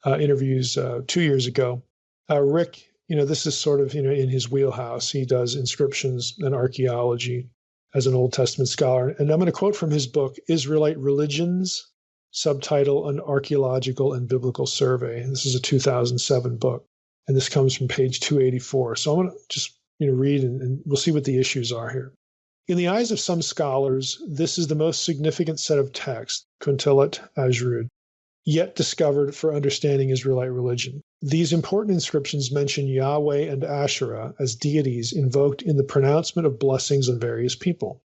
interviews 2 years ago. Rick, this is sort of, in his wheelhouse. He does inscriptions and archaeology as an Old Testament scholar. And I'm going to quote from his book, Israelite Religions, subtitle, An Archaeological and Biblical Survey. This is a 2007 book, and this comes from page 284. So I'm going to just read, and we'll see what the issues are here. In the eyes of some scholars, this is the most significant set of texts, Kuntilat Ajrud, yet discovered for understanding Israelite religion. These important inscriptions mention Yahweh and Asherah as deities invoked in the pronouncement of blessings on various people.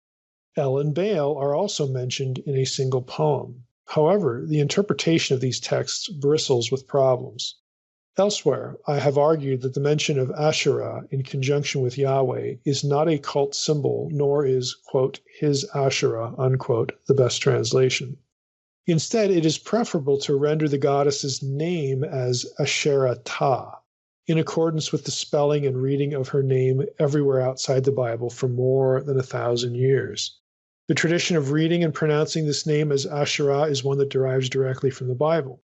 El and Baal are also mentioned in a single poem. However, the interpretation of these texts bristles with problems. Elsewhere, I have argued that the mention of Asherah in conjunction with Yahweh is not a cult symbol, nor is, quote, his Asherah, unquote, the best translation. Instead, it is preferable to render the goddess's name as Asherah-Ta, in accordance with the spelling and reading of her name everywhere outside the Bible for more than 1,000 years. The tradition of reading and pronouncing this name as Asherah is one that derives directly from the Bible.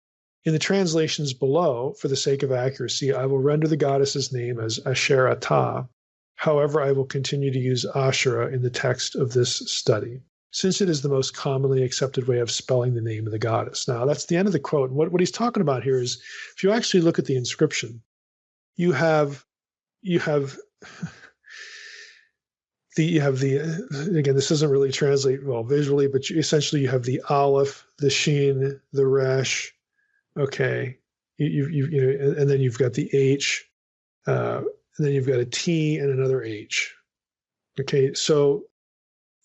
In the translations below, for the sake of accuracy, I will render the goddess's name as Asherah-Ta. However, I will continue to use Asherah in the text of this study, since it is the most commonly accepted way of spelling the name of the goddess. Now, that's the end of the quote. What he's talking about here is, if you actually look at the inscription, you have the again, this doesn't really translate well visually, but essentially you have the aleph, the shin, the resh. Okay, and then you've got the H, and then you've got a T and another H. Okay, so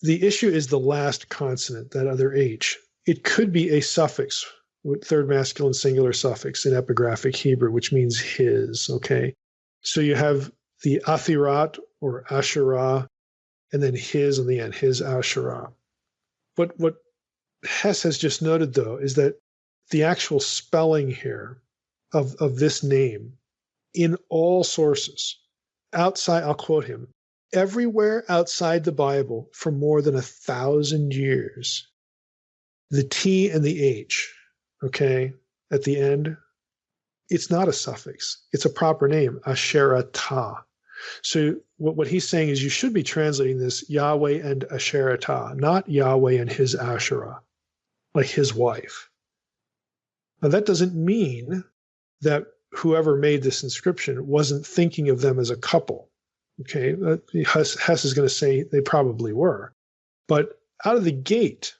the issue is the last consonant, that other H. It could be a suffix, third masculine singular suffix in epigraphic Hebrew, which means his. Okay, so you have the Athirat or Asherah, and then his on the end, his Asherah. What Hess has just noted, though, is that the actual spelling here of this name in all sources, outside, I'll quote him, everywhere outside the Bible for more than 1,000 years, the T and the H, okay, at the end, it's not a suffix. It's a proper name, Asherah-Ta. So what he's saying is you should be translating this Yahweh and Asherah-Ta, not Yahweh and his Asherah, like his wife. Now, that doesn't mean that whoever made this inscription wasn't thinking of them as a couple. Okay, Hess is going to say they probably were. But out of the gate,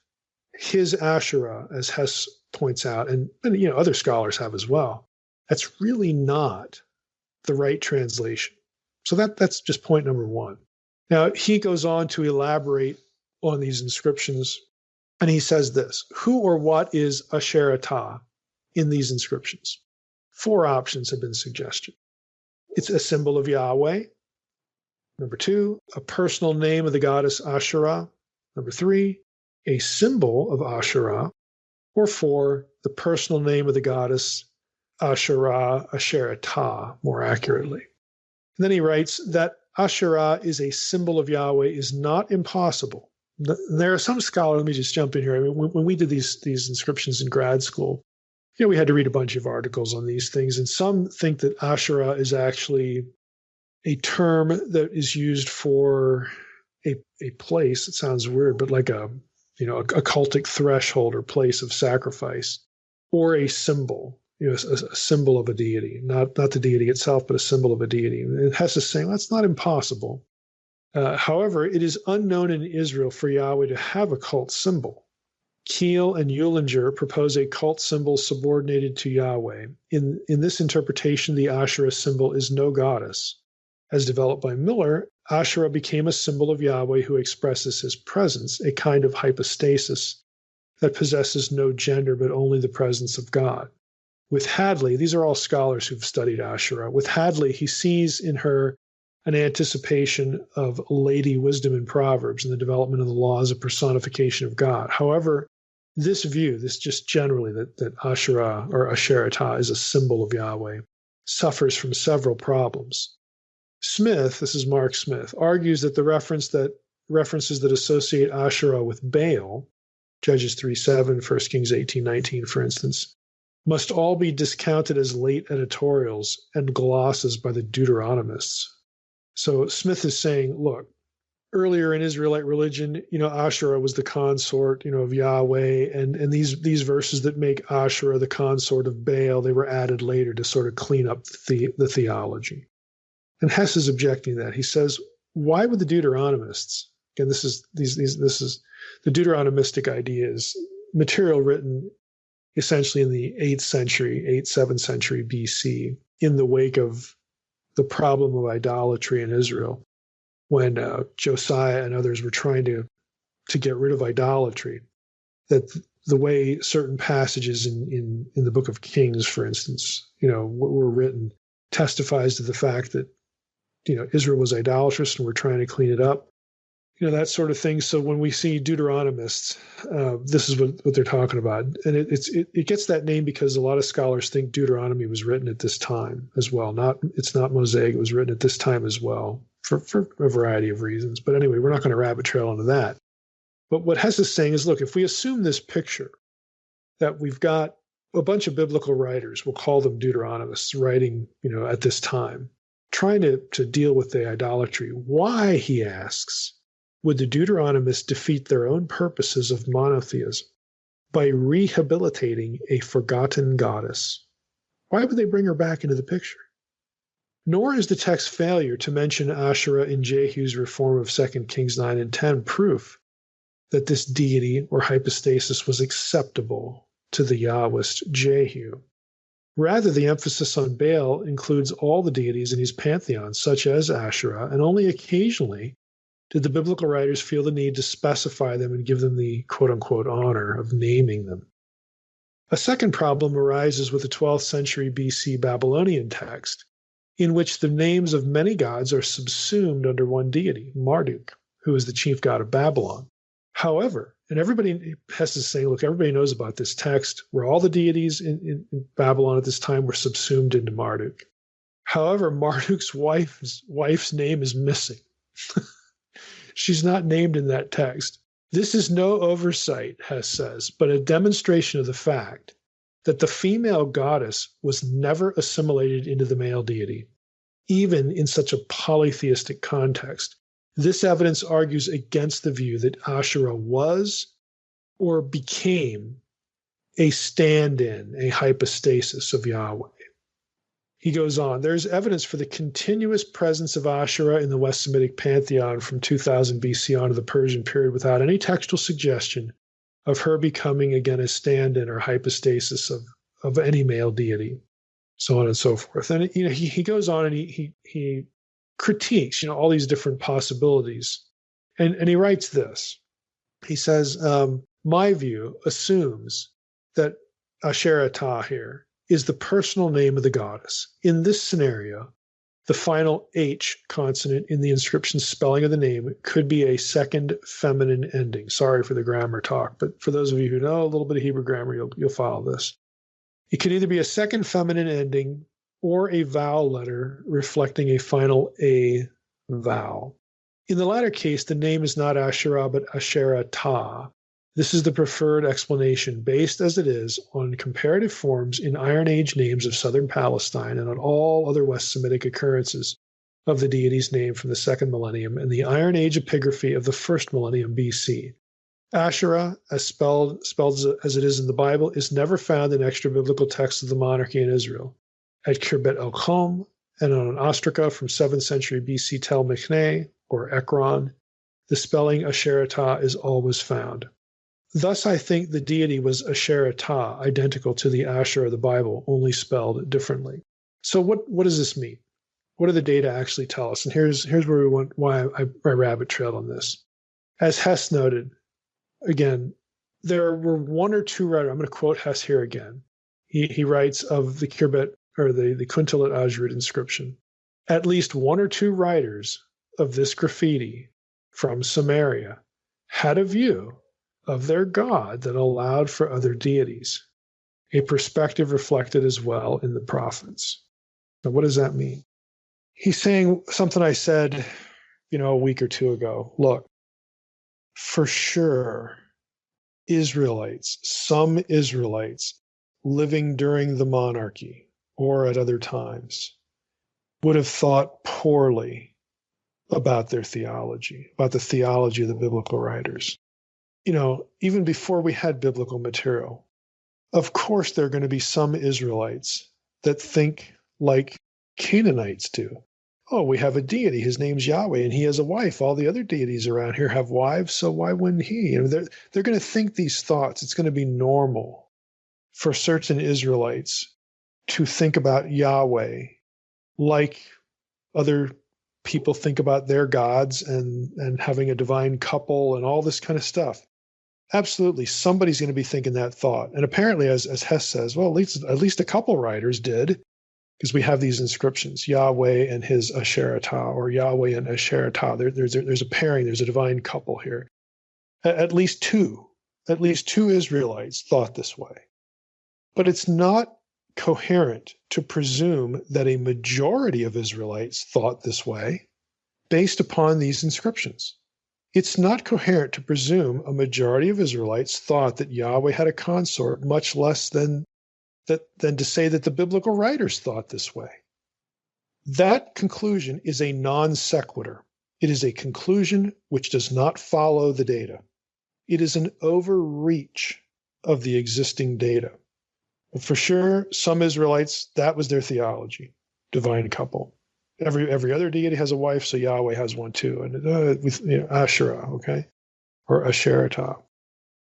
his Asherah, as Hess points out, and other scholars have as well, that's really not the right translation. So that's just point number one. Now, he goes on to elaborate on these inscriptions, and he says this: who or what is Asherah-Ta in these inscriptions? 4 options have been suggested. It's a symbol of Yahweh. Number 2, a personal name of the goddess Asherah. Number 3, a symbol of Asherah. Or 4, the personal name of the goddess Asherah, Asherah-Ta, more accurately. And then he writes that Asherah is a symbol of Yahweh is not impossible. There are some scholars, let me just jump in here. I mean, when we did these inscriptions in grad school, we had to read a bunch of articles on these things, and some think that Asherah is actually a term that is used for a place. It sounds weird, but like a cultic threshold or place of sacrifice, or a symbol, a symbol of a deity, not the deity itself, but a symbol of a deity. And Hess is saying that's not impossible. However, it is unknown in Israel for Yahweh to have a cult symbol. Keel and Eulinger propose a cult symbol subordinated to Yahweh. In this interpretation, the Asherah symbol is no goddess. As developed by Miller, Asherah became a symbol of Yahweh who expresses his presence, a kind of hypostasis that possesses no gender but only the presence of God. With Hadley, these are all scholars who've studied Asherah. With Hadley, he sees in her an anticipation of Lady Wisdom in Proverbs and the development of the laws of personification of God. However, this view, this just generally that Asherah or Asherah-Ta is a symbol of Yahweh, suffers from several problems. Smith, this is Mark Smith, argues that the reference that references that associate Asherah with Baal, Judges 3:7, 1 Kings 18:19, for instance, must all be discounted as late editorials and glosses by the Deuteronomists. So Smith is saying, look, earlier in Israelite religion, Asherah was the consort, of Yahweh, and these verses that make Asherah the consort of Baal, they were added later to sort of clean up the theology. And Hess is objecting that. He says, why would the Deuteronomists, again, this is the Deuteronomistic idea is material written essentially in the 7th century BC, in the wake of the problem of idolatry in Israel, when Josiah and others were trying to get rid of idolatry, that the way certain passages in the book of Kings, for instance, were written, testifies to the fact that, Israel was idolatrous and we're trying to clean it up, that sort of thing. So when we see Deuteronomists, this is what they're talking about. And it gets that name because a lot of scholars think Deuteronomy was written at this time as well. It's not Mosaic, it was written at this time as well for a variety of reasons. But anyway, we're not going to rabbit trail into that. But what Hess is saying is, look, if we assume this picture that we've got a bunch of biblical writers, we'll call them Deuteronomists, writing, at this time, trying to deal with the idolatry, why, he asks, would the Deuteronomists defeat their own purposes of monotheism by rehabilitating a forgotten goddess? Why would they bring her back into the picture? Nor is the text's failure to mention Asherah in Jehu's reform of 2 Kings 9 and 10 proof that this deity or hypostasis was acceptable to the Yahwist Jehu. Rather, the emphasis on Baal includes all the deities in his pantheon, such as Asherah, and only occasionally did the biblical writers feel the need to specify them and give them the quote-unquote honor of naming them. A second problem arises with the 12th century BC Babylonian text, in which the names of many gods are subsumed under one deity, Marduk, who is the chief god of Babylon. However, and everybody has to say, look, everybody knows about this text, where all the deities in Babylon at this time were subsumed into Marduk. However, Marduk's wife's name is missing. She's not named in that text. This is no oversight, Hess says, but a demonstration of the fact that the female goddess was never assimilated into the male deity, even in such a polytheistic context. This evidence argues against the view that Asherah was or became a stand-in, a hypostasis of Yahweh. He goes on, there's evidence for the continuous presence of Asherah in the West Semitic pantheon from 2000 BC on to the Persian period without any textual suggestion of her becoming again a stand-in or hypostasis of any male deity, so on and so forth. And he goes on and he critiques all these different possibilities, and he writes this. He says, my view assumes that Asherah here is the personal name of the goddess. In this scenario, the final H consonant in the inscription spelling of the name could be a second feminine ending. Sorry for the grammar talk, but for those of you who know a little bit of Hebrew grammar, you'll follow this. It could either be a second feminine ending or a vowel letter reflecting a final A vowel. In the latter case, the name is not Asherah, but Asherah. This is the preferred explanation, based as it is on comparative forms in Iron Age names of southern Palestine and on all other West Semitic occurrences of the deity's name from the 2nd millennium and the Iron Age epigraphy of the 1st millennium BC. Asherah, as spelled as it is in the Bible, is never found in extra-biblical texts of the monarchy in Israel. At Kirbet el-Khom and on an ostraca from 7th century BC Tel Michne, or Ekron, the spelling Asherah is always found. Thus, I think the deity was Asherah, identical to the Asher of the Bible, only spelled differently. So what does this mean? What do the data actually tell us? And here's where why I rabbit trailed on this. As Hess noted, again, there were one or two writers. I'm going to quote Hess here again. He writes of the Kirbet, or the Quintilet Ajrut inscription. At least one or two writers of this graffiti from Samaria had a view of their God that allowed for other deities, a perspective reflected as well in the prophets. Now, what does that mean? He's saying something I said, a week or two ago. Look, For sure, Israelites, some Israelites living during the monarchy or at other times, would have thought poorly about their theology, about the theology of the biblical writers. Even before we had biblical material, of course, there are going to be some Israelites that think like Canaanites do. Oh, we have a deity. His name's Yahweh, and he has a wife. All the other deities around here have wives, so why wouldn't he? They're going to think these thoughts. It's going to be normal for certain Israelites to think about Yahweh like other people think about their gods and having a divine couple and all this kind of stuff. Absolutely, somebody's going to be thinking that thought. And apparently, as Hess says, well, at least a couple writers did, because we have these inscriptions, Yahweh and his Asheratah, or Yahweh and Asheratah. There's a pairing, there's a divine couple here. At least two Israelites thought this way. But it's not coherent to presume that a majority of Israelites thought this way based upon these inscriptions. It's not coherent to presume a majority of Israelites thought that Yahweh had a consort, much less than to say that the biblical writers thought this way. That conclusion is a non sequitur. It is a conclusion which does not follow the data. It is an overreach of the existing data. For sure, some Israelites, that was their theology, divine couple. Every other deity has a wife, so Yahweh has one too, and with Asherah, okay, or Asheratah.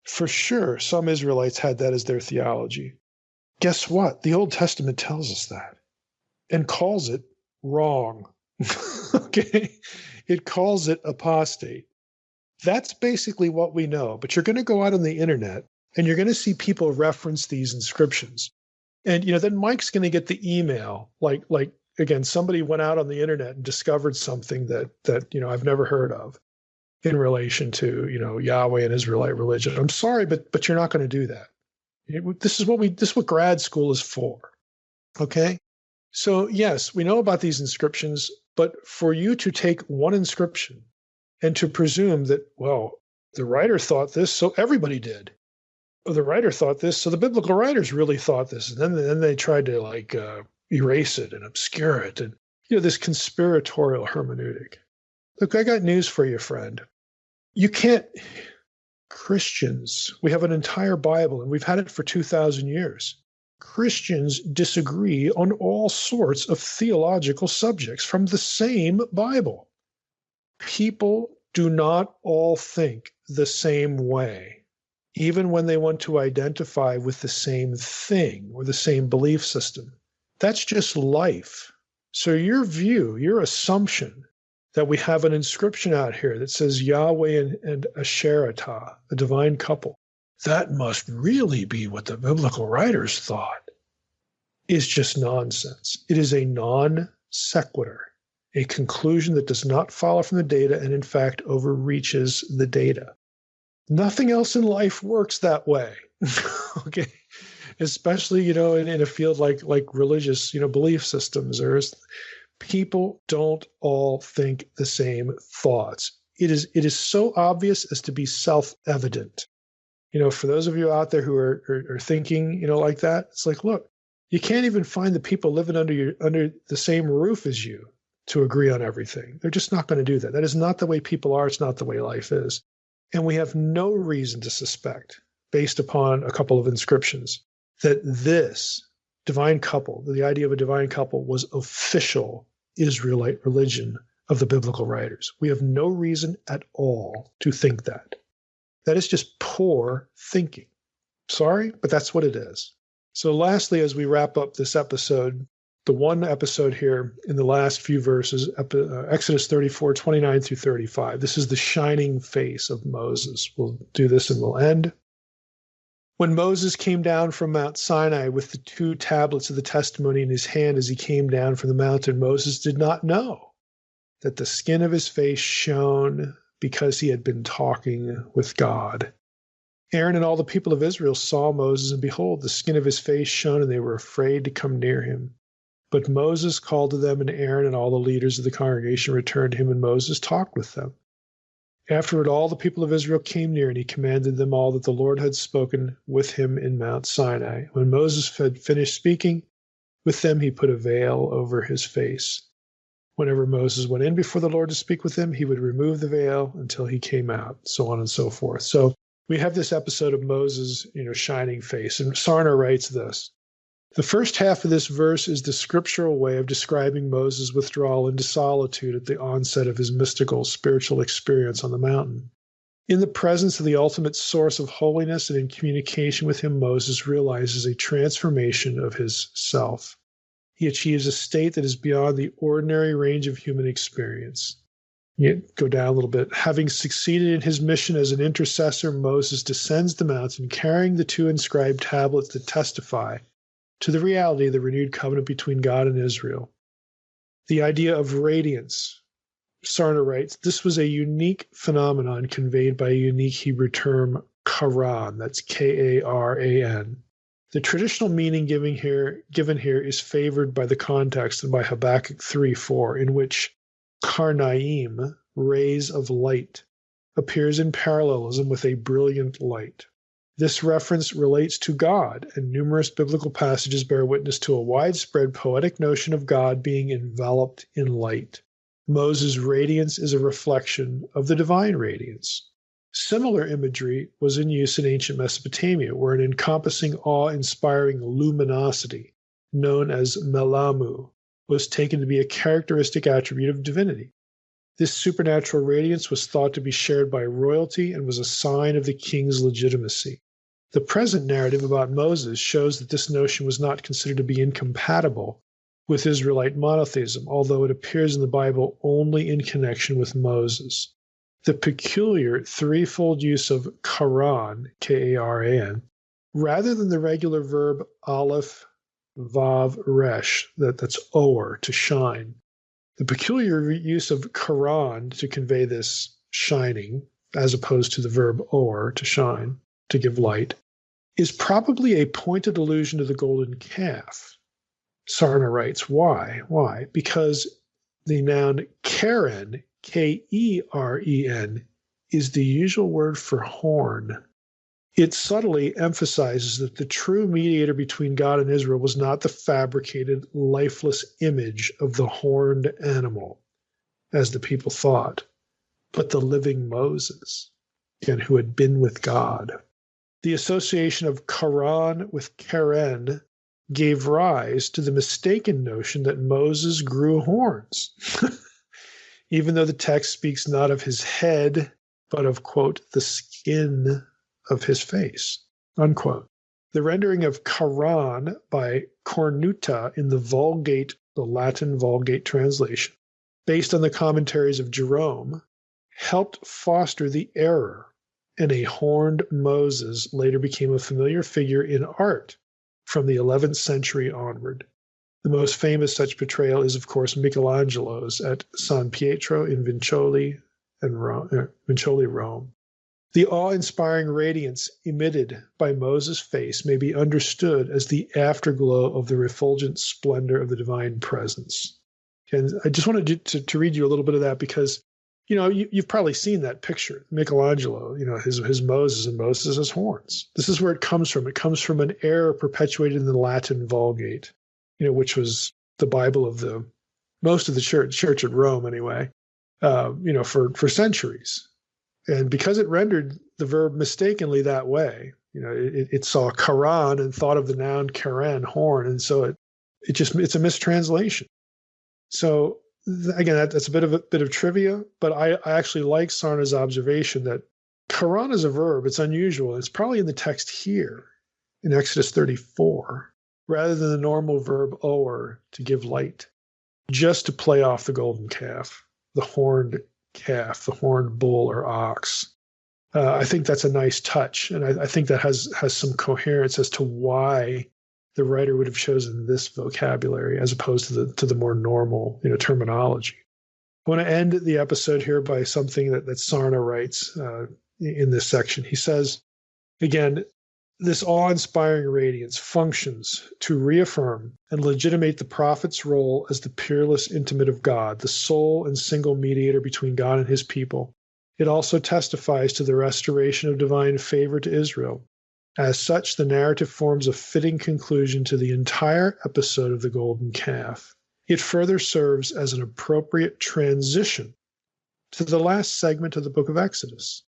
For sure, some Israelites had that as their theology. Guess what? The Old Testament tells us that and calls it wrong. Okay, it calls it apostate. That's basically what we know. But you're going to go out on the internet and you're going to see people reference these inscriptions, and then Mike's going to get the email like. Again, somebody went out on the internet and discovered something that I've never heard of in relation to Yahweh and Israelite religion. I'm sorry, but you're not going to do that. This is what grad school is for. Okay, so yes, we know about these inscriptions, but for you to take one inscription and to presume that, well, the writer thought this, so everybody did. Or the writer thought this, so the biblical writers really thought this, and then they tried to erase it and obscure it, and this conspiratorial hermeneutic. Look, I got news for you, friend. You can't. Christians, we have an entire Bible, and we've had it for 2,000 years. Christians disagree on all sorts of theological subjects from the same Bible. People do not all think the same way, even when they want to identify with the same thing or the same belief system. That's just life. So your view, your assumption that we have an inscription out here that says Yahweh and Asheratah, a divine couple, that must really be what the biblical writers thought, is just nonsense. It is a non sequitur, a conclusion that does not follow from the data and in fact overreaches the data. Nothing else in life works that way. Okay. Especially, in a field like religious, belief systems, or people don't all think the same thoughts. It is so obvious as to be self-evident. For those of you out there who are thinking, like that, it's like, look, you can't even find the people living under the same roof as you to agree on everything. They're just not going to do that. That is not the way people are. It's not the way life is. And we have no reason to suspect, based upon a couple of inscriptions, that this divine couple, the idea of a divine couple, was official Israelite religion of the biblical writers. We have no reason at all to think that. That is just poor thinking. Sorry, but that's what it is. So lastly, as we wrap up this episode, the one episode here in the last few verses, Exodus 34, 29 through 35, this is the shining face of Moses. We'll do this and we'll end. When Moses came down from Mount Sinai with the 2 tablets of the testimony in his hand as he came down from the mountain, Moses did not know that the skin of his face shone because he had been talking with God. Aaron and all the people of Israel saw Moses, and behold, the skin of his face shone, and they were afraid to come near him. But Moses called to them, and Aaron and all the leaders of the congregation returned to him, and Moses talked with them. Afterward, all the people of Israel came near, and he commanded them all that the Lord had spoken with him in Mount Sinai. When Moses had finished speaking with them, he put a veil over his face. Whenever Moses went in before the Lord to speak with him, he would remove the veil until he came out, so on and so forth. So we have this episode of Moses, shining face. And Sarna writes this. The first half of this verse is the scriptural way of describing Moses' withdrawal into solitude at the onset of his mystical spiritual experience on the mountain. In the presence of the ultimate source of holiness and in communication with him, Moses realizes a transformation of his self. He achieves a state that is beyond the ordinary range of human experience. You go down a little bit. Having succeeded in his mission as an intercessor, Moses descends the mountain carrying the 2 inscribed tablets that testify to the reality of the renewed covenant between God and Israel. The idea of radiance, Sarna writes, this was a unique phenomenon conveyed by a unique Hebrew term, karan, that's K-A-R-A-N. The traditional meaning given here is favored by the context and by Habakkuk 3:4, in which karnaim, rays of light, appears in parallelism with a brilliant light. This reference relates to God, and numerous biblical passages bear witness to a widespread poetic notion of God being enveloped in light. Moses' radiance is a reflection of the divine radiance. Similar imagery was in use in ancient Mesopotamia, where an encompassing, awe-inspiring luminosity, known as melamu, was taken to be a characteristic attribute of divinity. This supernatural radiance was thought to be shared by royalty and was a sign of the king's legitimacy. The present narrative about Moses shows that this notion was not considered to be incompatible with Israelite monotheism, although it appears in the Bible only in connection with Moses. The peculiar threefold use of karan, K-A-R-A-N, rather than the regular verb aleph, vav, resh, that's oer, to shine. The peculiar use of karan to convey this shining, as opposed to the verb oer, to shine, to give light, is probably a pointed allusion to the golden calf. Sarna writes, why? Why? Because the noun keren, K-E-R-E-N, is the usual word for horn. It subtly emphasizes that the true mediator between God and Israel was not the fabricated, lifeless image of the horned animal, as the people thought, but the living Moses, and who had been with God. The association of Karan with Keren gave rise to the mistaken notion that Moses grew horns, even though the text speaks not of his head, but of, quote, the skin of his face, unquote. The rendering of Karan by Cornuta in the Vulgate, the Latin Vulgate translation, based on the commentaries of Jerome, helped foster the error, and a horned Moses later became a familiar figure in art from the 11th century onward. The most famous such portrayal is, of course, Michelangelo's at San Pietro in Vincoli, Rome. The awe-inspiring radiance emitted by Moses' face may be understood as the afterglow of the refulgent splendor of the divine presence. And I just wanted to read you a little bit of that because, you've probably seen that picture, Michelangelo, his Moses, and Moses has horns. This is where it comes from. It comes from an error perpetuated in the Latin Vulgate, which was the Bible of most of the church at Rome anyway, for centuries. And because it rendered the verb mistakenly that way, it saw karan and thought of the noun karen, horn, and so it's a mistranslation. So again, that's a bit of trivia, but I actually like Sarna's observation that karan is a verb. It's unusual. It's probably in the text here in Exodus 34, rather than the normal verb oer, to give light, just to play off the golden calf, the horned calf, the horned bull or ox. I think that's a nice touch, and I think that has some coherence as to why the writer would have chosen this vocabulary as opposed to the more normal terminology. I want to end the episode here by something that Sarna writes in this section. He says, again, this awe-inspiring radiance functions to reaffirm and legitimate the prophet's role as the peerless intimate of God, the sole and single mediator between God and his people, It also testifies to the restoration of divine favor to Israel. As such, the narrative forms a fitting conclusion to the entire episode of the golden calf. It further serves as an appropriate transition to the last segment of the book of Exodus,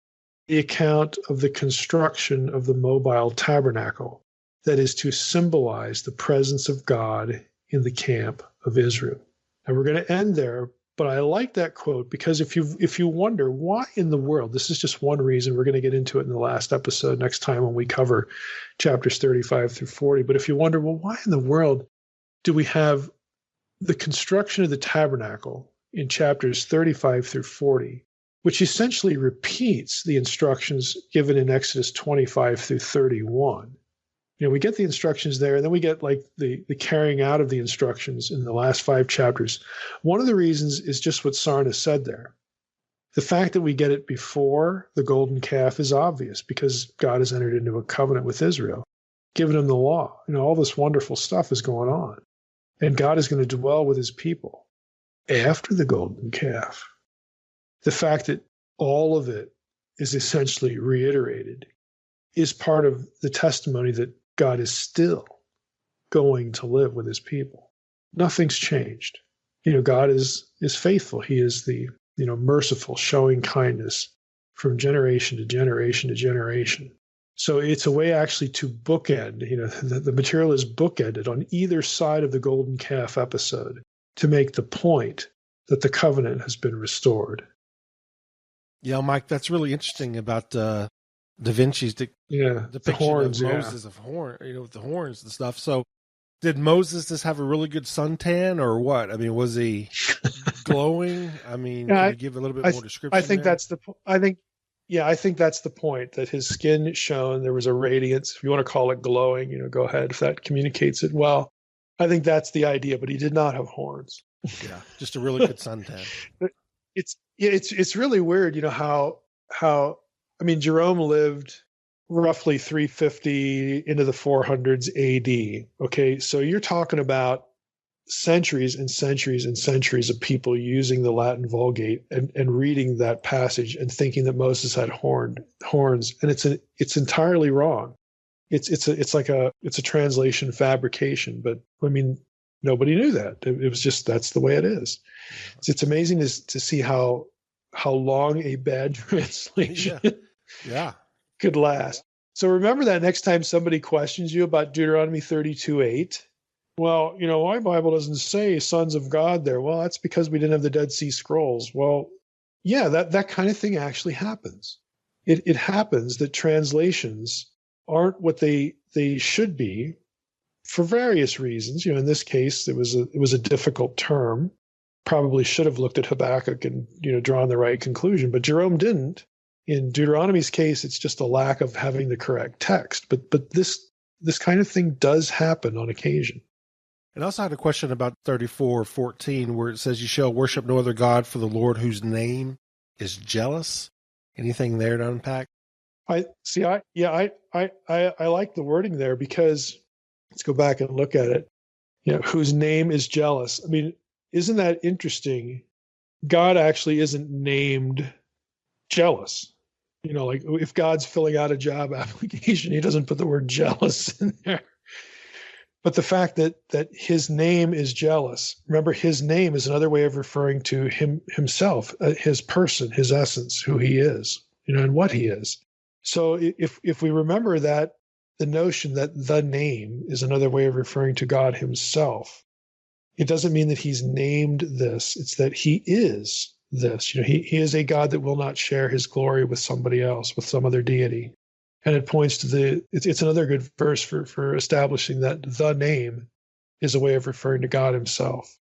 the account of the construction of the mobile tabernacle that is to symbolize the presence of God in the camp of Israel. And we're going to end there, but I like that quote because if you wonder why in the world, this is just one reason, we're going to get into it in the last episode next time when we cover chapters 35 through 40. But if you wonder, well, why in the world do we have the construction of the tabernacle in chapters 35 through 40, which essentially repeats the instructions given in Exodus 25 through 31. We get the instructions there, and then we get like the carrying out of the instructions in the last 5 chapters. One of the reasons is just what Sarna said there. The fact that we get it before the golden calf is obvious because God has entered into a covenant with Israel, given them the law. All this wonderful stuff is going on. And God is going to dwell with his people after the golden calf. The fact that all of it is essentially reiterated is part of the testimony that God is still going to live with his people. Nothing's changed. God is faithful. He is the, merciful, showing kindness from generation to generation to generation. So it's a way actually to bookend, the material is bookended on either side of the golden calf episode to make the point that the covenant has been restored. Yeah, Mike, that's really interesting about Da Vinci's depiction the horns, of Moses of horn, with the horns and stuff. So did Moses just have a really good suntan or what? I mean, was he glowing? I mean, can you give a little bit more description? I think that's the point, that his skin shone. There was a radiance. If you want to call it glowing, go ahead if that communicates it well. I think that's the idea, but he did not have horns. Yeah, just a really good suntan. It's really weird, how Jerome lived roughly 350 into the 400s AD. Okay, so you're talking about centuries and centuries and centuries of people using the Latin Vulgate and reading that passage and thinking that Moses had horns, and it's entirely wrong. It's a translation fabrication, but nobody knew that. It was just, that's the way it is. It's amazing to see how long a bad translation could last. So remember that next time somebody questions you about Deuteronomy 32:8. Well, my Bible doesn't say sons of God there. Well, that's because we didn't have the Dead Sea Scrolls. Well, yeah, that kind of thing actually happens. It happens that translations aren't what they should be for various reasons. In this case, it was a difficult term. Probably should have looked at Habakkuk and drawn the right conclusion, but Jerome didn't. In Deuteronomy's case, it's just a lack of having the correct text. But this kind of thing does happen on occasion. And I also had a question about 34:14, where it says, "You shall worship no other God, for the Lord whose name is jealous." Anything there to unpack? I like the wording there because let's go back and look at it. Whose name is jealous. Isn't that interesting? God actually isn't named jealous. Like if God's filling out a job application, he doesn't put the word jealous in there. But the fact that his name is jealous, remember, his name is another way of referring to himself, his person, his essence, who he is, and what he is. So if we remember that, the notion that the name is another way of referring to God himself, it doesn't mean that he's named this. It's that he is this. He is a God that will not share his glory with somebody else, with some other deity. And it points to it's another good verse for establishing that the name is a way of referring to God himself.